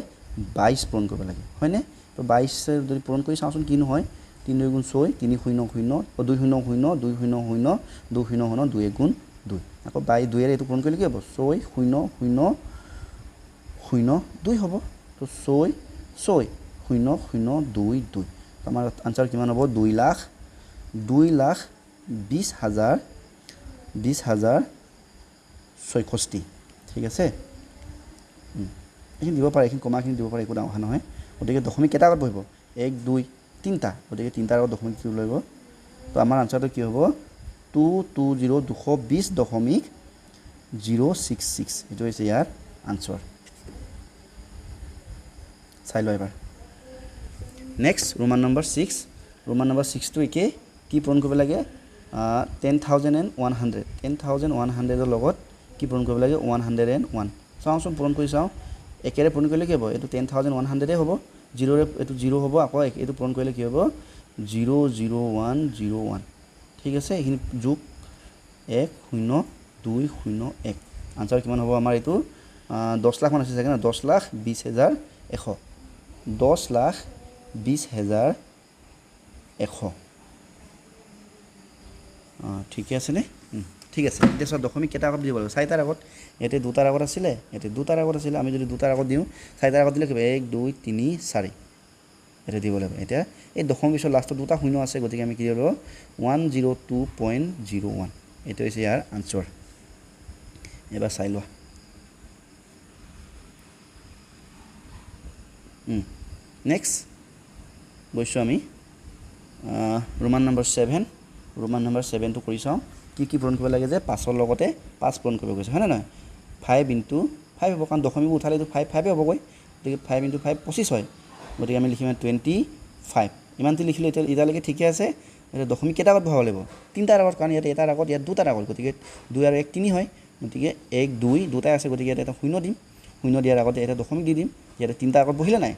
22 পূৰণ কৰিব লাগে হয়নে তো 22 যদি পূৰণ কৰি চাওঁচোন কি নহয় 3 2 গুণ 6 3 0 0 2 0 0 2 0 0 2 0 0 2 গুণ 2 আকৌ 22 এর এটো পূৰণ কৰিলে কি হ'ব 6 0 0 0 2 হ'ব তো 6 6 0 0 2 2 আমাৰ আনসাৰ কিমান হ'ব 2,20,000 ঠিক আছে এইখিনি দিব পাৰে এইখিনি কমাখিনি দিব পাৰে একো ডাঙৰ কথা নহয় গতিকে দশমিক কেইটা আগত বহিব 1 2 3টা গতিকে 3টাৰ আগত দশমিক কি লাগিব তো আমাৰ আনসাৰটো কি হ'ব 220.066 এটো হৈছে ইয়াৰ আনসাৰ চাই লও এবাৰ next Roman number 6 Roman number 6 টো একে কি পূৰণ কৰিব লাগে 10,100 10,100 ৰ লগত কি পূৰণ কৰিব লাগে 101 চাওঁচোন পূৰণ কৰি চাওঁ একেৰে পূৰণ কৰিলে কি হ'ব এটো 10,100 এ হ'ব 0 ৰে এটো 0 হ'ব আকৌ এটো পূৰণ কৰিলে কি হ'ব 00101 ঠিক আছে এইখিনি যোগ 1 0 2 0 1 আনসাৰ কিমান হ'ব আমাৰ এটো 10 লাখ মান আছে চাগে না 10,20,100 10,20,100 ঠিক আছে নে ঠিক আছে এতিয়া সব দশমিক কেটা আগত দিব লাগিব 4টাৰ আগত এতে 2টাৰ আগত আছিলে এতে 2টাৰ আগত আছিলে আমি যদি 2টাৰ আগত দিও 4টাৰ আগত দিলে কি 1 2 3 4 এটা দিব লাগিব এটা এই দশমিক পিছৰ লাষ্টত দুটা শূন্য আছে গতিকে আমি কি দিব 102.01 এটা হৈছে ইয়াৰ আনসাৰ এবাৰ চাই লোৱা নেক্সট গৈছো আমি ৰোমান নম্বৰ 7 ৰোমান নম্বৰ 7 টো কৰি চাওঁ কি পূৰণ কৰিব লাগে যে 5 ৰ লগতে 5 পূৰণ কৰিব গৈছে হয় না নহয় 5 * 5 হ'ব কাৰণ দশমিক উঠালে তো 5 5 হ'ব গৈ গতিকে 5 * 5 25 হয় গতিকে আমি লিখিম 25 ইমানটি লিখিলে ইদালৈকে ঠিকে আছে এটা দশমিক কেটা আগত বহাব লাগিব 3টাৰ আগত কাৰণ ইয়াতে এটাৰ আগত ইয়াত 2টাৰ আগত গতিকে 2 আৰু 1 3 হয় গতিকে 1 2 দুটাই আছে গতিকে এটা শূন্য দিম শূন্য দিয়াৰ আগতে এটা দশমিক দি দিম ইয়াতে 3টাৰ আগত বহিলে নাই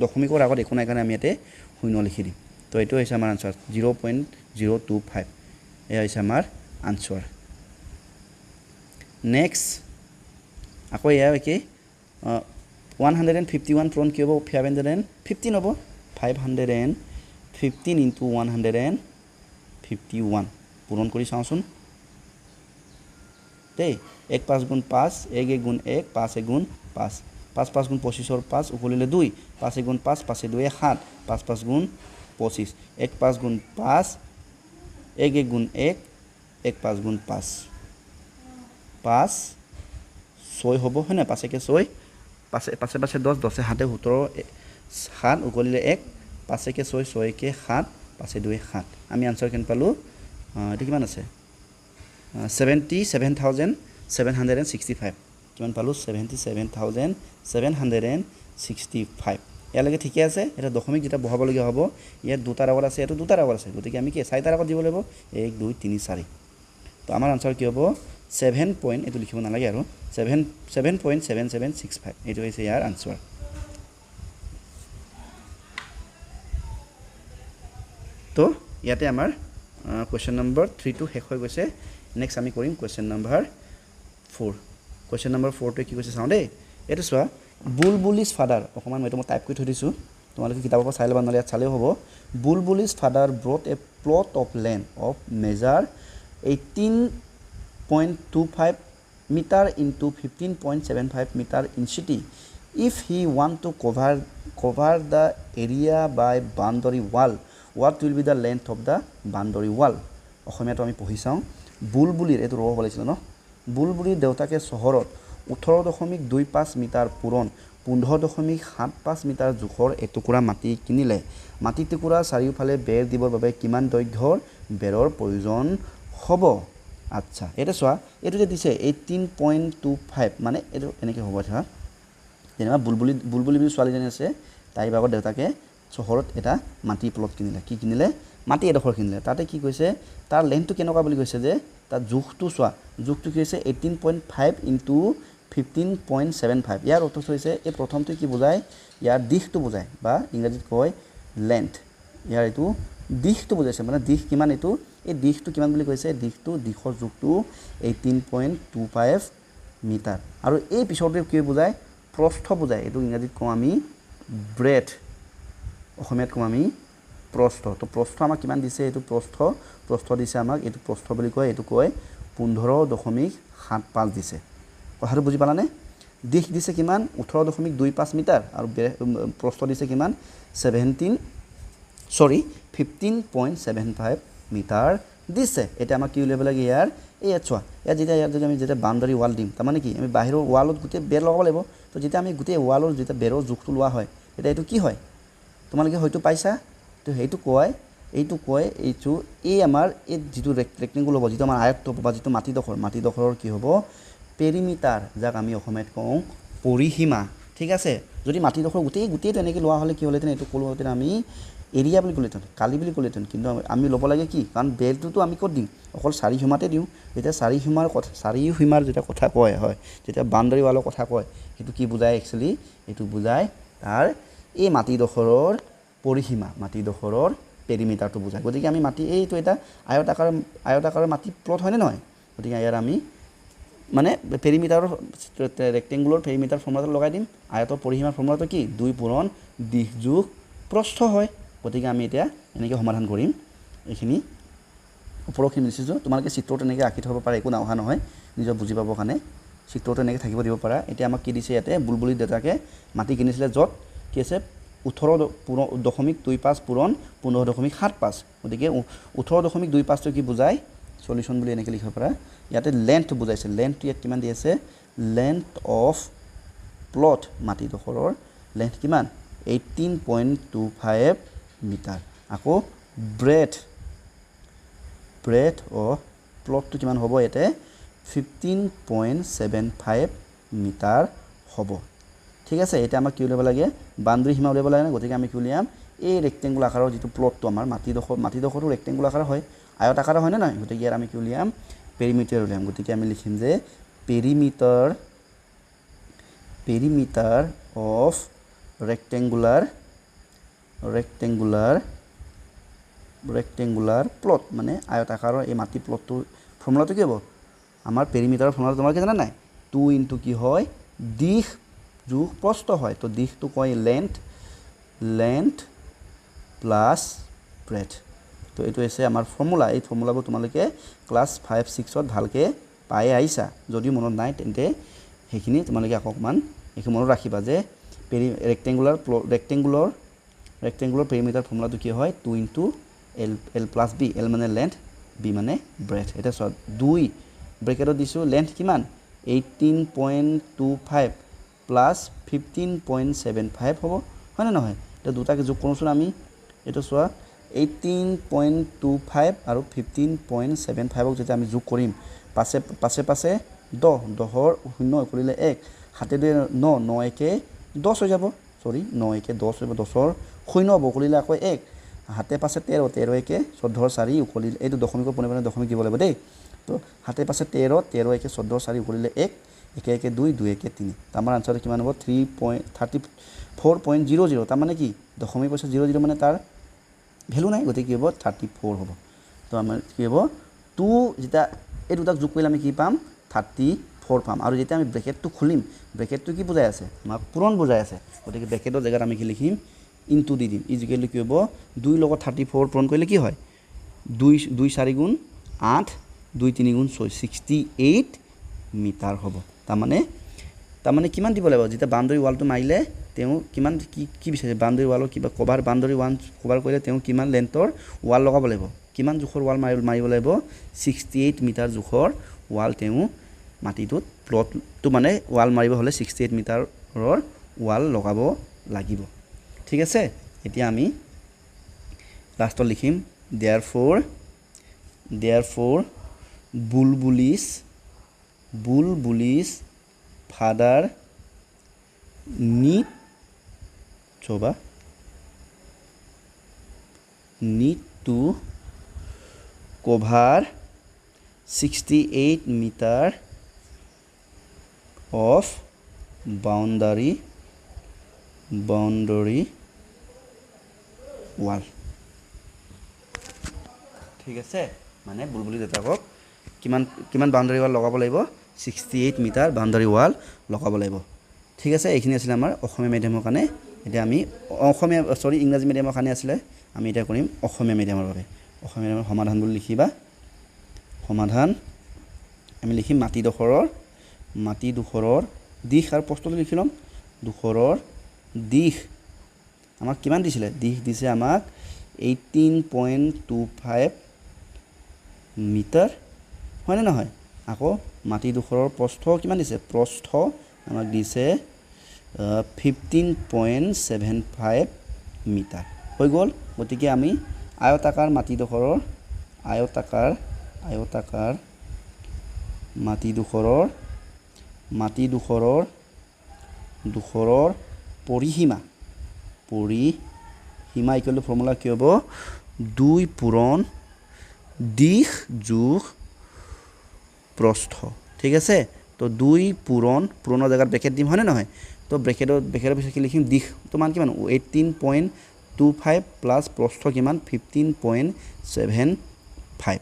দশমিকৰ আগত একো নাই কাৰণে আমি ইয়াতে শূন্য লিখি দিম তো এটো হৈছে আমাৰ আনসাৰ 0.025 এয়া হৈছে আমাৰ আনসাৰ নেক্সট আকৌ এয়া কি 151 পূৰণ কি হ'ব 515 হ'ব 515 into 151 পূৰণ কৰি চাওঁচোন দেই 1 5 গুণ 5 1 1 গুণ 1 5 1 গুণ 5 5 5 গুণ 25 ৰ 5 উকলিলে 2 5 1 গুণ 5 5 2 7 5 5 গুণ 25 1 5 গুণ 5 1 1 গুণ 1 1 5 গুণ 5 5 6 হ'ব হয় না 5 1 6 5 5 10 10 7 17 7 উকলিলে 1 5 1 6 6 1 7 5 2 7 আমি আনসাৰ কেন পালো এটা কিমান আছে 77,765 কিমান পালো 77,765 ইয়ালৈকে ঠিকে আছে এটা দশমিক যেটা বহাব লগিয়া হ'ব ইয়াত দুটাৰ আগত আছে এটো দুটাৰ আগত আছে গতিকে আমি কি 4টাৰ আগত দিব লাগিব 1 2 3 4 তো আমাৰ আনসাৰ কি হ'ব 7 পইণ্ট এটো লিখিব নালাগে আৰু 7.7765 এটো হৈছে ইয়াৰ আনসাৰ তো ইয়াতে আমাৰ কোৱেশ্চন নম্বৰ 3 টো শেষ হৈ গৈছে নেক্সট আমি কৰিম কোৱেশ্চন নম্বৰ 4 কোৱেশ্চন নম্বৰ 4 টো কি কৈছে চাও দেই এটো চোৱা বুলবুলিস ফাদাৰ অকমান মই টাইপ কৰি থৈ দিছো তোমালোকে কিতাপৰ পৰা চাই লবা নহলে ইয়াত চালেও হ'ব বুলবুলিস father brought a plot of land of measure 18.25 meter into 15.75 meter in city if he want to cover the area by boundary wall what will be the length of the boundary wall অসমীয়াটো আমি পঢ়ি চাওঁ বুলবুলিৰ এটো ৰব বলাইছিল ন বুলবুলিৰ দেউতাকে চহৰত 18.25 metre পুৰণ 15.75 metre জোখৰ এটুকুৰা মাটি কিনিলে মাটি টুকুৰা চাৰিওফালে বেৰ দিবৰ বাবে কিমান দৈৰ্ঘ্যৰ বেৰৰ প্ৰয়োজন হ'ব আচ্ছা এটা চোৱা এটো যে দিছে 18.25 মানে এটো এনেকে হ'ব এটা যেনিবা বুলবুলি বুলি ছোৱালীজনী আছে তাইৰ আগত দেউতাকে চহৰত এটা মাটি প্লট কিনিলে কি কিনিলে মাটি এডোখৰ কিনিলে তাতে কি কৈছে তাৰ লেন্থটো কেনেকুৱা বুলি কৈছে যে তাৰ জোখটো চোৱা জোখটো কি হৈছে 18.5 ইনটু 15.75 ইয়াৰ অৰ্থ হৈছে এই প্ৰথমটো কি বুজায় ইয়াৰ দিশটো বুজায় বা ইংৰাজীত কয় লেন্থ ইয়াৰ এইটো দিশটো বুজাইছে মানে দিশ কিমান এইটো এই দিশটো কিমান বুলি কৈছে দিশৰ জোখটো 18.25 মিটাৰ আৰু এই পিছৰটো কি বুজায় প্ৰস্থ বুজায় এইটো ইংৰাজীত কওঁ আমি ব্ৰেথ অসমীয়াত কওঁ আমি প্ৰস্থ তো প্ৰস্থ আমাক কিমান দিছে এইটো প্ৰস্থ দিছে আমাক এইটো প্ৰস্থ বুলি কয় এইটো কয় 15.75 দিছে কথাটো বুজি পালানে দিশ দিছে কিমান 18.25 মিটাৰ আৰু প্ৰস্থ দিছে কিমান 15.75 মিটাৰ দিছে এটা আমাক কি উলিয়াব লাগে ইয়াৰ এই চোৱা ইয়াত যদি আমি বাউণ্ডাৰী ৱাল দিম তাৰমানে কি আমি বাহিৰৰ ৱালত গোটেই বেৰ লগাব লাগিব তো যেতিয়া আমি গোটেই ৱালৰ যেতিয়া বেৰৰ জোখটো লোৱা হয় তেতিয়া এইটো কি হয় তোমালোকে হয়তো পাইছা তো এইটো কয় এইটো এই আমাৰ এই যিটো ৰেক্টেংগুল হ'ব যিটো আমাৰ আয়ত হ'ব বা যিটো মাটিডোখৰৰ কি হ'ব পেৰিমিটাৰ যাক আমি অসমীয়াত কওঁ পৰিসীমা ঠিক আছে যদি মাটিডোখৰ গোটেইটো এনেকৈ লোৱা হ'লে কি হ'লহেঁতেন এইটো ক'লোহেঁতেন আমি এৰিয়া বুলি ক'লেহেঁতেন কালি বুলি ক'লেহেঁতেন কিন্তু আমি ল'ব লাগে কি কাৰণ বেৰটোতো আমি ক'ত দিম অকল চাৰিসীমাতে দিওঁ যেতিয়া চাৰিসীমাৰ যেতিয়া কথা কয় হয় যেতিয়া বাউণ্ডাৰী ৱালৰ কথা কয় সেইটো কি বুজায় একচুৱেলি এইটো বুজায় তাৰ এই মাটিডোখৰৰ পৰিসীমা মাটিডোখৰৰ পেৰিমিটাৰটো বুজায় গতিকে আমি মাটি এইটো এটা আয়তাকাৰৰ মাটি প্লট হয়নে নহয় গতিকে ইয়াৰ আমি মানে পেৰিমিটাৰৰ ৰেক্টেংগুলাৰ পেৰিমিটাৰ ফৰ্মুলাটো লগাই দিম আয়তৰ পৰিসীমাৰ ফৰ্মুলাটো কি 2 পূৰণ দিশ যোগ প্ৰস্থ হয় গতিকে আমি এতিয়া এনেকৈ সমাধান কৰিম এইখিনি ওপৰখিনি লিখিছোঁ তোমালোকে চিত্ৰটো এনেকৈ আঁকি থ'ব পাৰা একো অহা নহয় নিজৰ বুজি পাবৰ কাৰণে চিত্ৰটো এনেকৈ থাকিব দিব পাৰা এতিয়া আমাক কি দিছে ইয়াতে বুলবুলি দেউতাকে মাটি কিনিছিলে য'ত কি আছে 18.25 পূৰণ 15.75 গতিকে 18.25টো কি বুজায় সলিউশন বুলি এনেকৈ লিখিব পাৰা ইয়াতে লেন্থ বুজাইছে লেন্থটো ইয়াত কিমান দি আছে লেন্থ অফ প্লট মাটিডোখৰৰ লেন্থ কিমান 18.25 মিটাৰ আকৌ ব্ৰেথ অফ প্লটটো কিমান হ'ব ইয়াতে 15.75 মিটাৰ হ'ব ঠিক আছে এতিয়া আমাক কি উলিয়াব লাগে বাউণ্ডাৰী সীমা উলিয়াব লাগে গতিকে আমি কি উলিয়াম এই ৰেক্টেংগুল আকাৰৰ যিটো প্লটটো আমাৰ মাটিডোখৰটো ৰেক্টেংগুল আকাৰৰ হয় আয়ত আকাৰৰ হয় নে নহয় গতিকে ইয়াৰ আমি কি উলিয়াম পেৰিমিটাৰ উলিয়াম গতিকে আমি লিখিম যে পেৰিমিটাৰ অফ ৰেক্টেংগুলাৰ প্লট মানে আয়ত আকাৰৰ এই মাটি প্লটটোৰ ফৰ্মুলাটো কি হ'ব আমাৰ পেৰিমিটাৰৰ ফৰ্মুলাটো তোমালোকে জানা নাই 2 ইনটু কি হয় দিশ যোগ প্ৰস্থ হয় তো দিশটো কয় লেন্থ প্লাছ ব্ৰেথ তো এইটো হৈছে আমাৰ ফৰ্মুলা এই ফৰ্মুলাবোৰ তোমালোকে ক্লাছ 5-6ত ভালকৈ পাই আহিছা যদিও মনত নাই তেন্তে সেইখিনি তোমালোকে অকণমান এইখিনি মনত ৰাখিবা যে ৰেক্টেংগুলাৰ পেৰিমিটাৰ ফৰ্মুলাটো কি হয় 2 into L plus B L মানে লেন্থ বি মানে ব্ৰেথ এতিয়া চোৱা 2 ব্ৰেকেটত দিছোঁ লেন্থ কিমান 18.25 প্লাছ 15.75 হ'ব হয়নে নহয় এতিয়া দুটাকে যোগ কৰোঁচোন আমি এইটো চোৱা 18.25 আৰু 15.75ক যেতিয়া আমি যোগ কৰিম পাছে 10ৰ 0 কৰিলে 1 7 9 একে 10 হৈ যাব 9 একে 10 হৈ যাব 10ৰ 0 হ'ব কৰিলে আকৌ 1 হাতে পাছে 13 একে 14ৰ 4 উকলিলে এইটো দশমিকৰ পৰিমাণে দশমিক দিব লাগিব দেই তো হাতে পাছে 13 একে 14ৰ 4 উকলিলে 1 1 একে 2 2 একে 3 আমাৰ আনসাৰটো কিমান হ'ব 34.00 তাৰমানে কি দশমিক পাছে 00 মানে তাৰ ভ্যালু নাই গতিকে কি হ'ব 34 হ'ব তো আমাৰ কি হ'ব 2 যেতিয়া এই দুটাক যোগ কৰিলে আমি কি পাম 34 পাম আৰু যেতিয়া আমি ব্ৰেকেটটো খুলিম ব্ৰেকেটটো কি বুজাই আছে আমাক পূৰণ বুজাই আছে গতিকে ব্ৰেকেটৰ জেগাত আমি কি লিখিম ইনটু দি দিম ইজিকেলি কি হ'ব 2 লগত 34 পূৰণ কৰিলে কি হয় 2 4 গুণ 8 2 3 গুণ 6 68 মিটাৰ হ'ব তাৰমানে কিমান দিব লাগিব যেতিয়া বাউণ্ডাৰী ৱালটো মাৰিলে তেওঁ কিমান কি বিচাৰিছে বাউণ্ডাৰী ৱালৰ কিবা বাউণ্ডাৰী ৱাল কভাৰ কৰিলে তেওঁ কিমান লেন্থৰ ৱাল লগাব লাগিব কিমান জোখৰ ৱাল মাৰিব লাগিব 68 মিটাৰ জোখৰ ৱাল তেওঁ মাটিটোত প্লটটো মানে ৱাল মাৰিব হ'লে 68 মিটাৰৰ ৱাল লগাব লাগিব ঠিক আছে এতিয়া আমি লাষ্টত লিখিম therefore বুলবুলিছ father need coba need to cover 68 meter of boundary wall ঠিক আছে মানে বুলবুলি দেউতাকক কিমান বাউণ্ডাৰী ৱাল লগাব লাগিব 68 মিটাৰ বাউণ্ডাৰী ৱাল লগাব লাগিব ঠিক আছে এইখিনি আছিল আমাৰ অসমীয়া মিডিয়ামৰ কাৰণে এতিয়া আমি ইংৰাজী মিডিয়ামৰ কাৰণে আছিলে আমি এটা কৰিম অসমীয়া মিডিয়ামৰ বাবে অসমীয়া মিডিয়ামৰ সমাধান বুলি লিখিবা সমাধান আমি লিখিম মাটিডোখৰৰ দিশ আৰু প্ৰশ্নটো লিখি ল'ম ডোখৰৰ দিশ আমাক কিমান দিছিলে দিশ দিছে আমাক 18.25 মিটাৰ হয়নে নহয় আকৌ মাটিডোখৰৰ প্ৰস্থ কিমান দিছে প্ৰস্থ আমাক দিছে 15.75 মিটাৰ হৈ গ'ল গতিকে আমি আয়তাকাৰ মাটিডোখৰৰ মাটিডোখৰৰ পৰিসীমা ইকুৱেল টু ফৰ্মুলা কি হ'ব 2 পূৰণ দিশ যোগ প্ৰস্থ ঠিক আছে তো 2 পূৰণৰ জেগাত ব্ৰেকেট দিম হয়নে নহয় তো ব্ৰেকেটৰ পিছত কি লিখিম দিশটো মান কিমান 18.25 প্লাছ প্ৰস্থ কিমান 15.75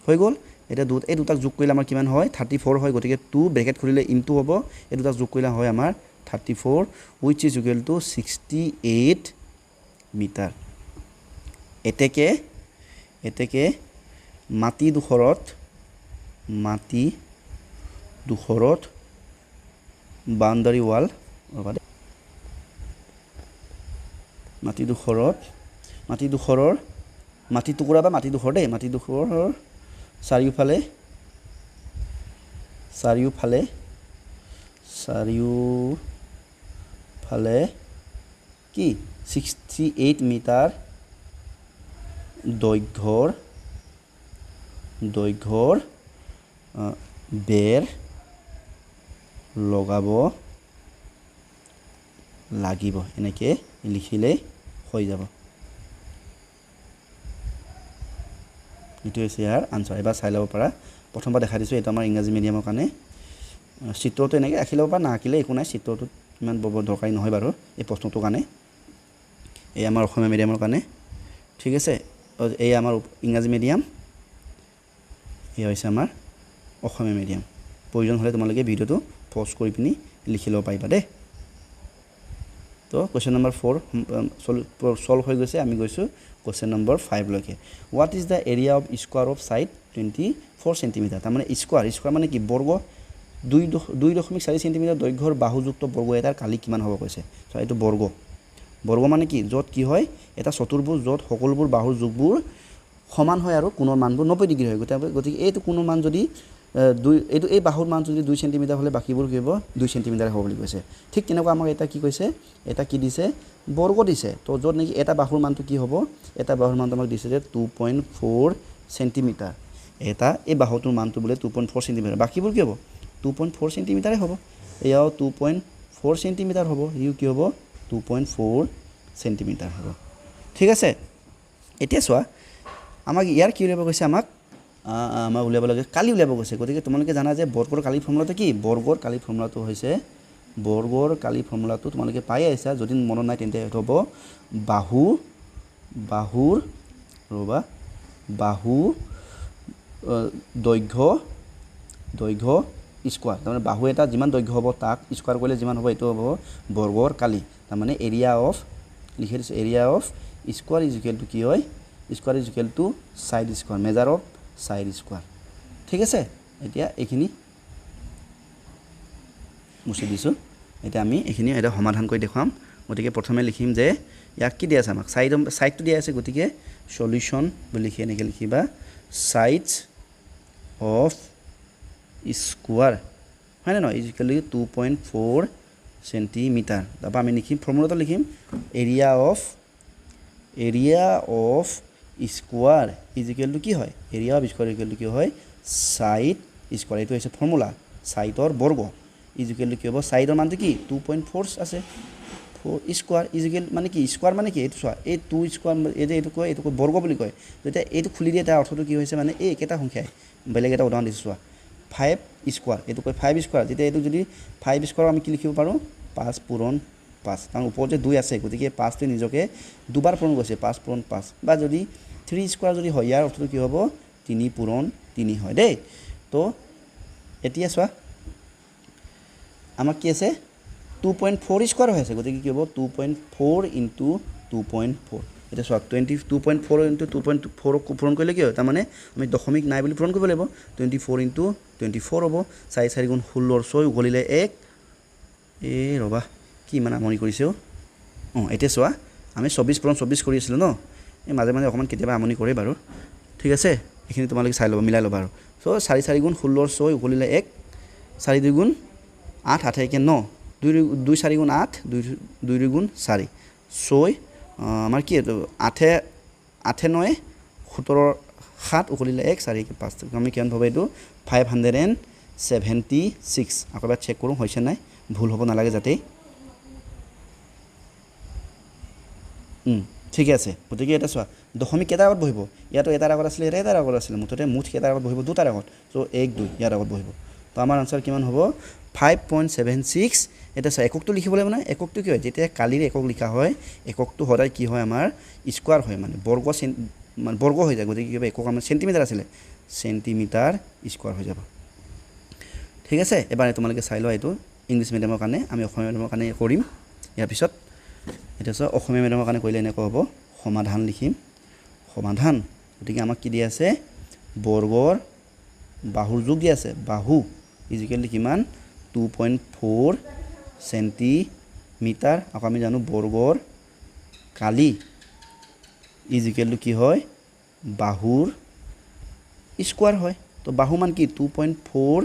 হৈ গ'ল এটা এই দুটাক যোগ কৰিলে আমাৰ কিমান হয় 34 হয় গতিকে 2 ব্ৰেকেট খুলিলে ইনটু হ'ব এই দুটাক যোগ কৰিলে হয় আমাৰ 34 which is equal to 68 metre এতেকে মাটিডোখৰত বাউণ্ডাৰী ৱাল মাটিডোখৰৰ মাটিটুকুৰা বা মাটিডোখৰ দেই মাটিডোখৰৰ চাৰিওফালে কি 68 মিটাৰ দৈৰ্ঘ্যৰ বেৰ লগাব লাগিব এনেকে লিখিলে হৈ যাব এইটো হৈছে ইয়াৰ আনসাৰ এবাৰ চাই ল'ব পাৰা প্ৰথমবাৰ দেখাই দিছোঁ এইটো আমাৰ ইংৰাজী মিডিয়ামৰ কাৰণে চিত্ৰটো এনেকৈ আঁকি ল'ব পাৰা নাআঁকিলে একো নাই চিত্ৰটো ইমান বৰ দৰকাৰী নহয় বাৰু এই প্ৰশ্নটোৰ কাৰণে এই আমাৰ অসমীয়া মিডিয়ামৰ কাৰণে ঠিক আছে এই আমাৰ ইংৰাজী মিডিয়াম এই হৈছে আমাৰ অসমীয়া মিডিয়াম প্ৰয়োজন হ'লে তোমালোকে ভিডিঅ'টো পজ কৰি পিনি লিখি ল'ব পাৰিবা দেই তো কুৱেশ্যন নম্বৰ 4 সলভ হৈ গৈছে আমি গৈছোঁ কুৱেশ্যন নম্বৰ 5 লৈকে what is the area of square of side 24 centimetre তাৰমানে স্কোৱাৰ মানে কি বৰ্গ 2.4 সেন্টিমিটাৰ দৈৰ্ঘ্যৰ বাহুযুক্ত বৰ্গ এটাৰ কালি কিমান হ'ব কৈছে তো এইটো বৰ্গ মানে কি য'ত কি হয় এটা চতুৰ্ভুজ য'ত সকলোবোৰ বাহুৰ যোগবোৰ সমান হয় আৰু কোণৰ মানবোৰ 90 ডিগ্ৰী হয় গতিকে এইটো কোণৰ মান যদি এই বাহুৰ মান যদি 2 সেন্টিমিটাৰ হ'লে বাকীবোৰ কি হ'ব 2 সেন্টিমিটাৰ হ'ব বুলি কৈছে ঠিক তেনেকুৱা আমাক এটা কি কৈছে এটা কি দিছে বৰ্গ দিছে তো য'ত নেকি এটা বাহুৰ মানটো কি হ'ব এটা বাহুৰ মানটো আমাক দিছে যে 2.4 সেন্টিমিটাৰ এই বাহুটোৰ মানটো বোলে 2.4 সেন্টিমিটাৰ বাকীবোৰ কি হ'ব 2.4 সেন্টিমিটাৰে হ'ব এয়াও 2.4 সেন্টিমিটাৰ হ'ব ইউ কি হ'ব 2.4 সেন্টিমিটাৰ হ'ব ঠিক আছে এতিয়া চোৱা আমাক ইয়াৰ কি উলিয়াব কৈছে আমাক উলিয়াব লাগে কালি উলিয়াব কৈছে গতিকে তোমালোকে জানা যে বৰ্গৰ কালি ফৰ্মুলাটো কি বৰ্গৰ কালি ফৰ্মুলাটো হৈছে তোমালোকে পাই আহিছা যদি মনত নাই তেন্তে এইটো হ'ব বাহুৰ দৈৰ্ঘ্য স্কোৱাৰ তাৰমানে বাহু এটা যিমান দৈৰ্ঘ্য হ'ব তাক স্কোৱাৰ কৰিলে যিমান হ'ব এইটো হ'ব বৰ্গৰ কালি তাৰমানে এৰিয়া অফ লিখি দিছোঁ area of square is equal to কি হয় square is equal to side square measure of side square ঠিক আছে এতিয়া এইখিনি মুছি দিছোঁ এতিয়া আমি এইখিনি এটা সমাধান কৰি দেখুৱাম গতিকে প্ৰথমে লিখিম যে ইয়াক কি দিয়া আছে আমাক ছাইডটো দিয়া আছে গতিকে সলিউশ্যন বুলি লিখি এনেকৈ লিখিবা ছাইডছ অফ স্কোৱাৰ হয়নে নহয় ইজ ইকুৱেল টু 2.4 সেন্টিমিটাৰ তাৰপৰা আমি লিখিম ফৰ্মুলাটো লিখিম area of square is equal to কি হয় area of square equal to কি হয় ছাইড স্কোৱাৰ এইটো হৈছে ফৰ্মুলা ছাইডৰ বৰ্গ ইজ ইকুৱেল টু কি হ'ব ছাইডৰ মানটো কি 2.4 আছে 4 স্কোৱাৰ ইজ ইকুৱেল মানে কি স্কোৱাৰ মানে কি এইটো চোৱা এই 2 স্কোৱাৰ এইটো কয় বৰ্গ বুলি কয় যেতিয়া এইটো খুলি দিয়ে তাৰ অৰ্থটো কি হৈছে মানে এই একেটা সংখ্যাই বেলেগ এটা উদাহৰণ দিছোঁ চোৱা 5 স্কোৱাৰ এইটো কয় 5 স্কোৱাৰ যেতিয়া এইটো যদি 5 স্কোৱাৰ আমি কি লিখিব পাৰোঁ 5 পূৰণ 5 কাৰণ ওপৰত যে 2 আছে গতিকে 5টোৱে নিজকে দুবাৰ পূৰণ কৰিছে 5 পূৰণ 5 বা যদি 3 স্কোৱাৰ যদি হয় ইয়াৰ অৰ্থটো কি হ'ব 3 পূৰণ 3 হয় দেই তো এতিয়া চোৱা আমাক কি আছে 2.4 স্কোৱাৰ হৈ আছে গতিকে কি হ'ব 2.4 ইনটু 2.4 এটা চোৱা 2.4 ইনটু 2.4 পূৰণ কৰিলে কি হয় তাৰমানে আমি দশমিক নাই বুলি পূৰণ কৰিব লাগিব 24 ইনটু 24 হ'ব 4 4 গুণ 16 6 উঘলিলে 1 এই ৰবা কি মানে আমনি কৰিছে এতিয়া চোৱা আমি 24 পূৰণ 24 কৰি আছিলোঁ ন এই মাজে মাজে অকণমান কেতিয়াবা আমনি কৰে বাৰু ঠিক আছে এইখিনি তোমালোকে চাই ল'বা মিলাই ল'বা আৰু চ' 4 4 গুণ 16 6 উঘলিলে 1 4 2 গুণ 8 8 1 9 2 4 গুণ 8 2 গুণ 4 6 আমাৰ কি এইটো 8 8 9 17 7 উঘলিলে 1 4 5 আমি কিমান পাব এইটো 576 আকৌ এবাৰ চেক কৰোঁ হৈছে নাই ভুল হ'ব নালাগে যাতে ঠিকে আছে গতিকে এটা চোৱা দশমিক কেইটাৰ আগত বহিব ইয়াতো এটাৰ আগত আছিলে এটাৰ আগত আছিলে মুঠতে মুঠ কেইটাৰ আগত বহিব দুটাৰ আগত চ' 1 2 ইয়াৰ আগত বহিব তো আমাৰ আনচাৰ কিমান হ'ব 5.76 এটা চোৱা এককটো লিখিব লাগিব নহয় এককটো কি হয় যেতিয়া কালিৰ একক লিখা হয় এককটো সদায় কি হয় আমাৰ স্কোৱাৰ হয় মানে বৰ্গ হৈ যায় গতিকে কি হ'ব একক আমাৰ চেণ্টিমিটাৰ আছিলে চেণ্টিমিটাৰ স্কোৱাৰ হৈ যাব ঠিক আছে এবাৰ তোমালোকে চাই লোৱা এইটো ইংলিছ মিডিয়ামৰ কাৰণে আমি অসমীয়া মিডিয়ামৰ কাৰণে কৰিম ইয়াৰ পিছত এতিয়া চোৱা অসমীয়া মিডিয়ামৰ কাৰণে কৰিলে এনেকুৱা হ'ব সমাধান লিখিম সমাধান গতিকে আমাক কি দিয়া আছে বৰ্গৰ বাহুৰ যোগ দিয়া আছে বাহু ইজিকেল কিমান 2.4 চেণ্টিমিটাৰ আকৌ আমি জানো বৰ্গৰ কালি ইজিকেলটো কি হয় বাহুৰ স্কোৱাৰ হয় তো বাহু মান কি 2.4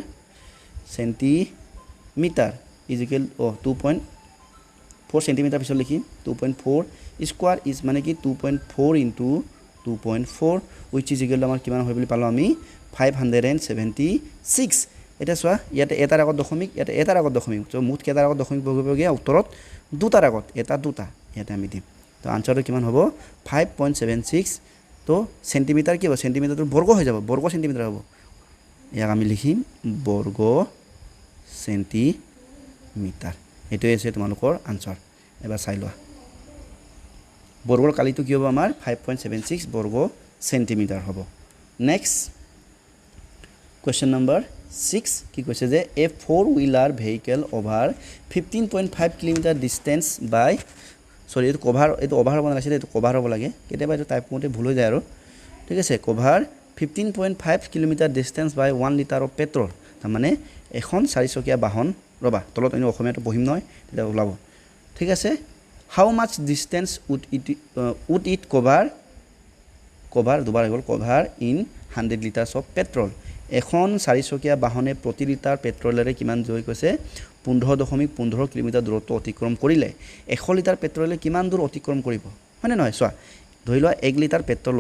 চেণ্টিমিটাৰ ইজিকেল 2.4 চেণ্টিমিটাৰ পিছত লিখিম 2.4 স্কোৱাৰ ইজ মানে কি 2.4 ইনটু 2.4 উইচ ইজ ইকুৱেল আমাৰ কিমান হয় বুলি পালোঁ আমি 576 এতিয়া চোৱা ইয়াতে এটাৰ আগত দশমিক ইয়াতে এটাৰ আগত দশমিক চ' মুঠ কেইটাৰ আগত দশমিক বহিবগীয়া উত্তৰত দুটাৰ আগত এটা দুটা ইয়াতে আমি দিম তো আনচাৰটো কিমান হ'ব 5.76 তো চেণ্টিমিটাৰ কি হ'ব চেণ্টিমিটাৰটো বৰ্গ হৈ যাব বৰ্গ চেণ্টিমিটাৰ হ'ব ইয়াক আমি লিখিম বৰ্গ চেণ্টিমিটাৰ এইটোৱে আছে তোমালোকৰ আনচাৰ এবাৰ চাই লোৱা বৰ্গৰ কালিটো কি হ'ব আমাৰ 5.76 বৰ্গ চেণ্টিমিটাৰ হ'ব নেক্সট কুৱেশ্যন নম্বৰ 6 কি কৈছে যে a 4 wheeler vehicle over 15.5 kilometre distance by sorry এইটো কভাৰ এইটো অভাৰ হ'ব নালাগিছিলে এইটো কভাৰ হ'ব লাগে কেতিয়াবা এইটো টাইপ কৰোঁতে ভুল হৈ যায় আৰু ঠিক আছে cover 15.5 kilometre distance by 1 litre of petrol তাৰমানে এখন 4 চকীয়া বাহন ৰ'বা তলত আমি অসমীয়াটো পঢ়িম নহয় তেতিয়া ওলাব ঠিক আছে how much distance would it cover দুবাৰ হৈ গ'ল cover in 100 litres of petrol এখন 4 চকীয়া বাহনে প্ৰতি লিটাৰ পেট্ৰলেৰে কিমান জয় কৈছে 15.15 কিলোমিটাৰ দূৰত্ব অতিক্ৰম কৰিলে 100 লিটাৰ পেট্ৰলে কিমান দূৰ অতিক্ৰম কৰিব হয়নে নহয় চোৱা ধৰি লোৱা 1 লিটাৰ পেট্ৰল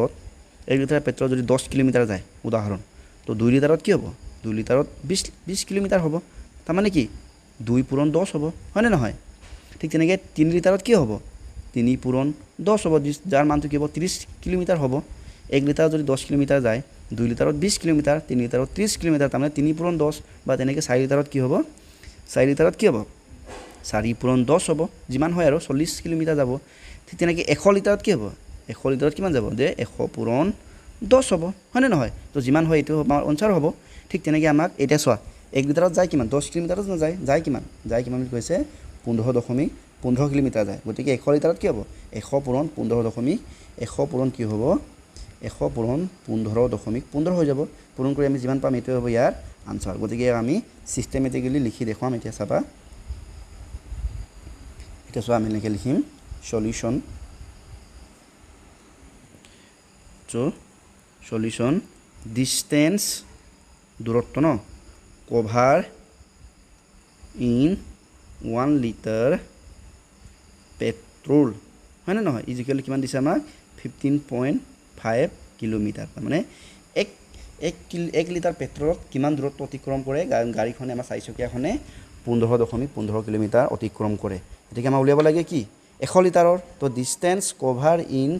যদি 10 কিলোমিটাৰ যায় উদাহৰণ তো 2 লিটাৰত কি হ'ব 2 লিটাৰত 20 কিলোমিটাৰ হ'ব তাৰমানে কি 2 পূৰণ 10 হ'ব হয়নে নহয় ঠিক তেনেকৈ 3 লিটাৰত কি হ'ব 3 পূৰণ 10 হ'ব যাৰ মানটো কি হ'ব 30 কিলোমিটাৰ হ'ব 1 লিটাৰত যদি 10 কিলোমিটাৰ যায় 2 লিটাৰত 20 কিলোমিটাৰ 3 লিটাৰত 30 কিলোমিটাৰ তাৰমানে 3 পূৰণ 10 বা তেনেকৈ 4 লিটাৰত কি হ'ব 4 পূৰণ 10 হ'ব যিমান হয় আৰু 40 কিলোমিটাৰ যাব ঠিক তেনেকৈ 100 লিটাৰত কি হ'ব 100 লিটাৰত কিমান যাব যে 100 পূৰণ 10 হ'ব হয়নে নহয় তো যিমান হয় এইটো আমাৰ আনচাৰ হ'ব ঠিক তেনেকৈ আমাক এতিয়া চোৱা 1 লিটাৰত যায় কিমান 10 কিলোমিটাৰত নাযায় যায় কিমান বুলি কৈছে 15.15 কিলোমিটাৰ যায় গতিকে 100 লিটাৰত কি হ'ব 100 পূৰণ 100 পূৰণ কি হ'ব 100 পূৰণ 15.15 হৈ যাব পূৰণ কৰি আমি যিমান পাম এইটোৱে হ'ব ইয়াৰ আনচাৰ গতিকে আমি চিষ্টেমেটিকেলি লিখি দেখুৱাম এতিয়া চাবা এতিয়া চোৱা আমি এনেকৈ লিখিম সলিউশ্যন ডিষ্টেঞ্চ দূৰত্ব ন কভাৰ ইন 1 লিটাৰ পেট্ৰল হয়নে নহয় ইজিকেলি কিমান দিছে আমাক 15.5 কিলোমিটাৰ তাৰমানে 1 লিটাৰ পেট্ৰলত কিমান দূৰত্ব অতিক্ৰম কৰে গাড়ীখনে আমাৰ 4 চকীয়াখনে 15.15 কিলোমিটাৰ অতিক্ৰম কৰে গতিকে আমাৰ উলিয়াব লাগে কি 100 লিটাৰৰ তো distance cover in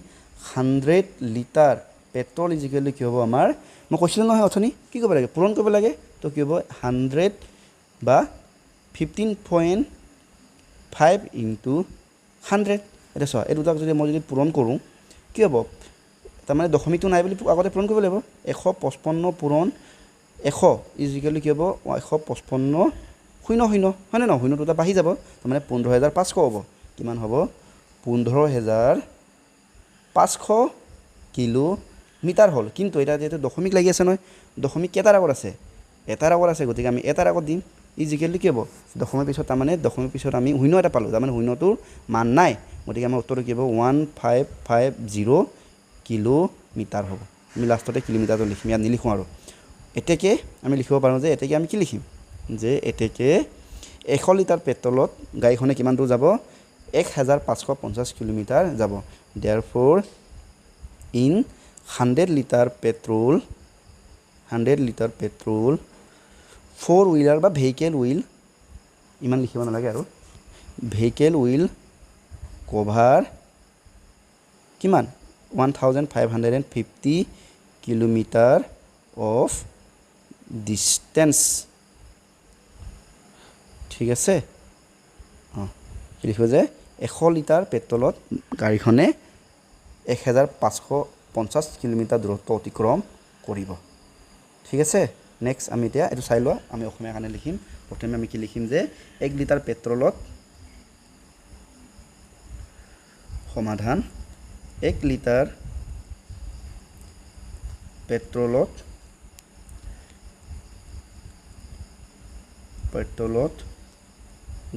100 litre petrol easily কি হ'ব আমাৰ মই কৈছিলোঁ নহয় অথনি কি কৰিব লাগে পূৰণ কৰিব লাগে তো কি হ'ব 100 বা 15.5 ইনটু 100 এটা চোৱা এই দুটাক যদি মই যদি পূৰণ কৰোঁ কি হ'ব তাৰমানে দশমিকটো নাই বুলি আগতে পূৰণ কৰিব লাগিব 155 পূৰণ 100 ইজিকেলি কি হ'ব 155 শূন্য শূন্য হয়নে নহয় শূন্য দুটা বাঢ়ি যাব তাৰমানে 15,500 হ'ব কিমান হ'ব 15,500 কিলোমিটাৰ হ'ল কিন্তু এটা যেহেতু দশমিক লাগি আছে নহয় দশমিক কেইটাৰ আগত আছে এটাৰ আগত আছে গতিকে আমি এটাৰ আগত দিম ইজিকেলি কি হ'ব দশমিক পিছত তাৰমানে দশমিক পিছত আমি শূন্য এটা পালোঁ তাৰমানে শূন্যটোৰ মান নাই গতিকে আমাৰ উত্তৰটো কি হ'ব 1550 কিলোমিটাৰ হ'ব আমি লাষ্টতে কিলোমিটাৰটো লিখিম ইয়াত নিলিখোঁ আৰু এতেকে আমি লিখিব পাৰোঁ যে এতেকে আমি কি লিখিম যে এতেকে 100 লিটাৰ পেট্ৰলত গাড়ীখনে কিমান দূৰ যাব 1550 কিলোমিটাৰ যাব therefore in 100 litre petrol 4 wheeler বা ভেহিকেল উইল ইমান লিখিব নালাগে আৰু ভেহিকেল উইল কভাৰ কিমান 1550 কিলোমিটাৰ অফ ডিষ্টেন্স ঠিক আছে লিখিব যে 100 লিটাৰ পেট্ৰলত গাড়ীখনে 1550 কিলোমিটাৰ দূৰত্ব অতিক্ৰম কৰিব ঠিক আছে নেক্সট আমি এতিয়া এইটো চাই লোৱা আমি অসমীয়া কাৰণে লিখিম প্ৰথমে আমি কি লিখিম যে 1 লিটাৰ পেট্ৰলত সমাধান 1 লিটাৰ পেট্ৰলত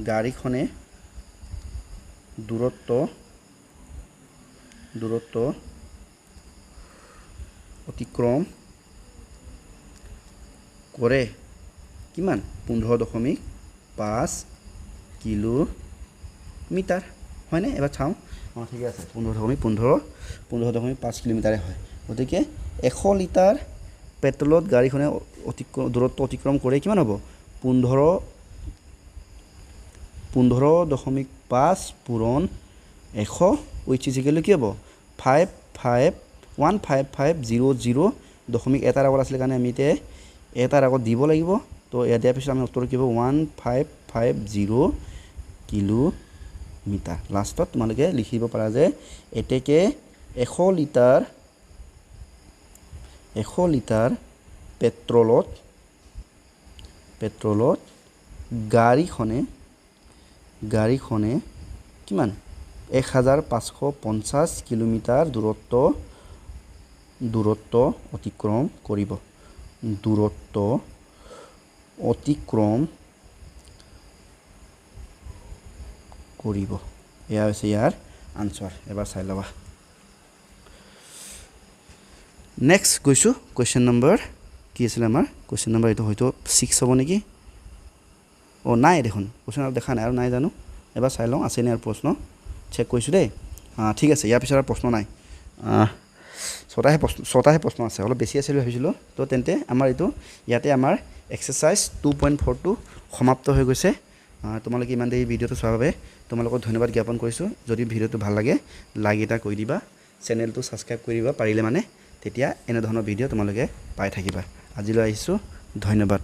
গাড়ীখনে দূৰত্ব অতিক্ৰম কৰে কিমান 15.5 কিলোমিটাৰ হয়নে এবাৰ চাওঁ ঠিক আছে 15.5 কিলোমিটাৰে হয় গতিকে 100 লিটাৰ পেট্ৰলত গাড়ীখনে দূৰত্ব অতিক্ৰম কৰে কিমান হ'ব 15.5 পূৰণ 100 which is equal কি হ'ব 1550 দশমিক এটাৰ আগত আছিলে কাৰণে আমি এতিয়া এটাৰ আগত দিব লাগিব তো এয়া দিয়াৰ পিছত আমি উত্তৰ কি হ'ব 1550 কিলোমিটাৰ লাষ্টত তোমালোকে লিখিব পাৰা যে এতেকে 100 লিটাৰ পেট্ৰলত গাড়ীখনে কিমান 1550 কিলোমিটাৰ দূৰত্ব অতিক্ৰম কৰিব এয়া হৈছে ইয়াৰ আনসাৰ এবাৰ চাই ল'বা নেক্সট গৈছোঁ কুৱেশ্যন নম্বৰ কি আছিলে আমাৰ কুৱেশ্যন নম্বৰ এইটো হয়তো 6 হ'ব নেকি নাই দেখোন কুৱেশ্যন আৰু দেখা নাই আৰু নাই জানো এবাৰ চাই লওঁ আছেনে আৰু প্ৰশ্ন চেক কৰিছোঁ দেই ঠিক আছে ইয়াৰ পিছত আৰু প্ৰশ্ন নাই ছটাহে প্ৰশ্ন আছে অলপ বেছি আছিল ভাবিছিলোঁ তো তেন্তে আমাৰ এইটো ইয়াতে আমাৰ এক্সাৰচাইজ 2.4টো সমাপ্ত হৈ গৈছে তোমালোকে ইমান দেৰি ভিডিঅ'টো চোৱাৰ বাবে তোমালোকক ধন্যবাদ জ্ঞাপন কৰিছোঁ যদি ভিডিঅ'টো ভাল লাগে লাইক এটা কৰি দিবা চেনেলটো ছাবস্ক্ৰাইব কৰি দিবা পাৰিলে মানে তেতিয়া এনেধৰণৰ ভিডিঅ' তোমালোকে পাই থাকিবা আজিলৈ আহিছোঁ ধন্যবাদ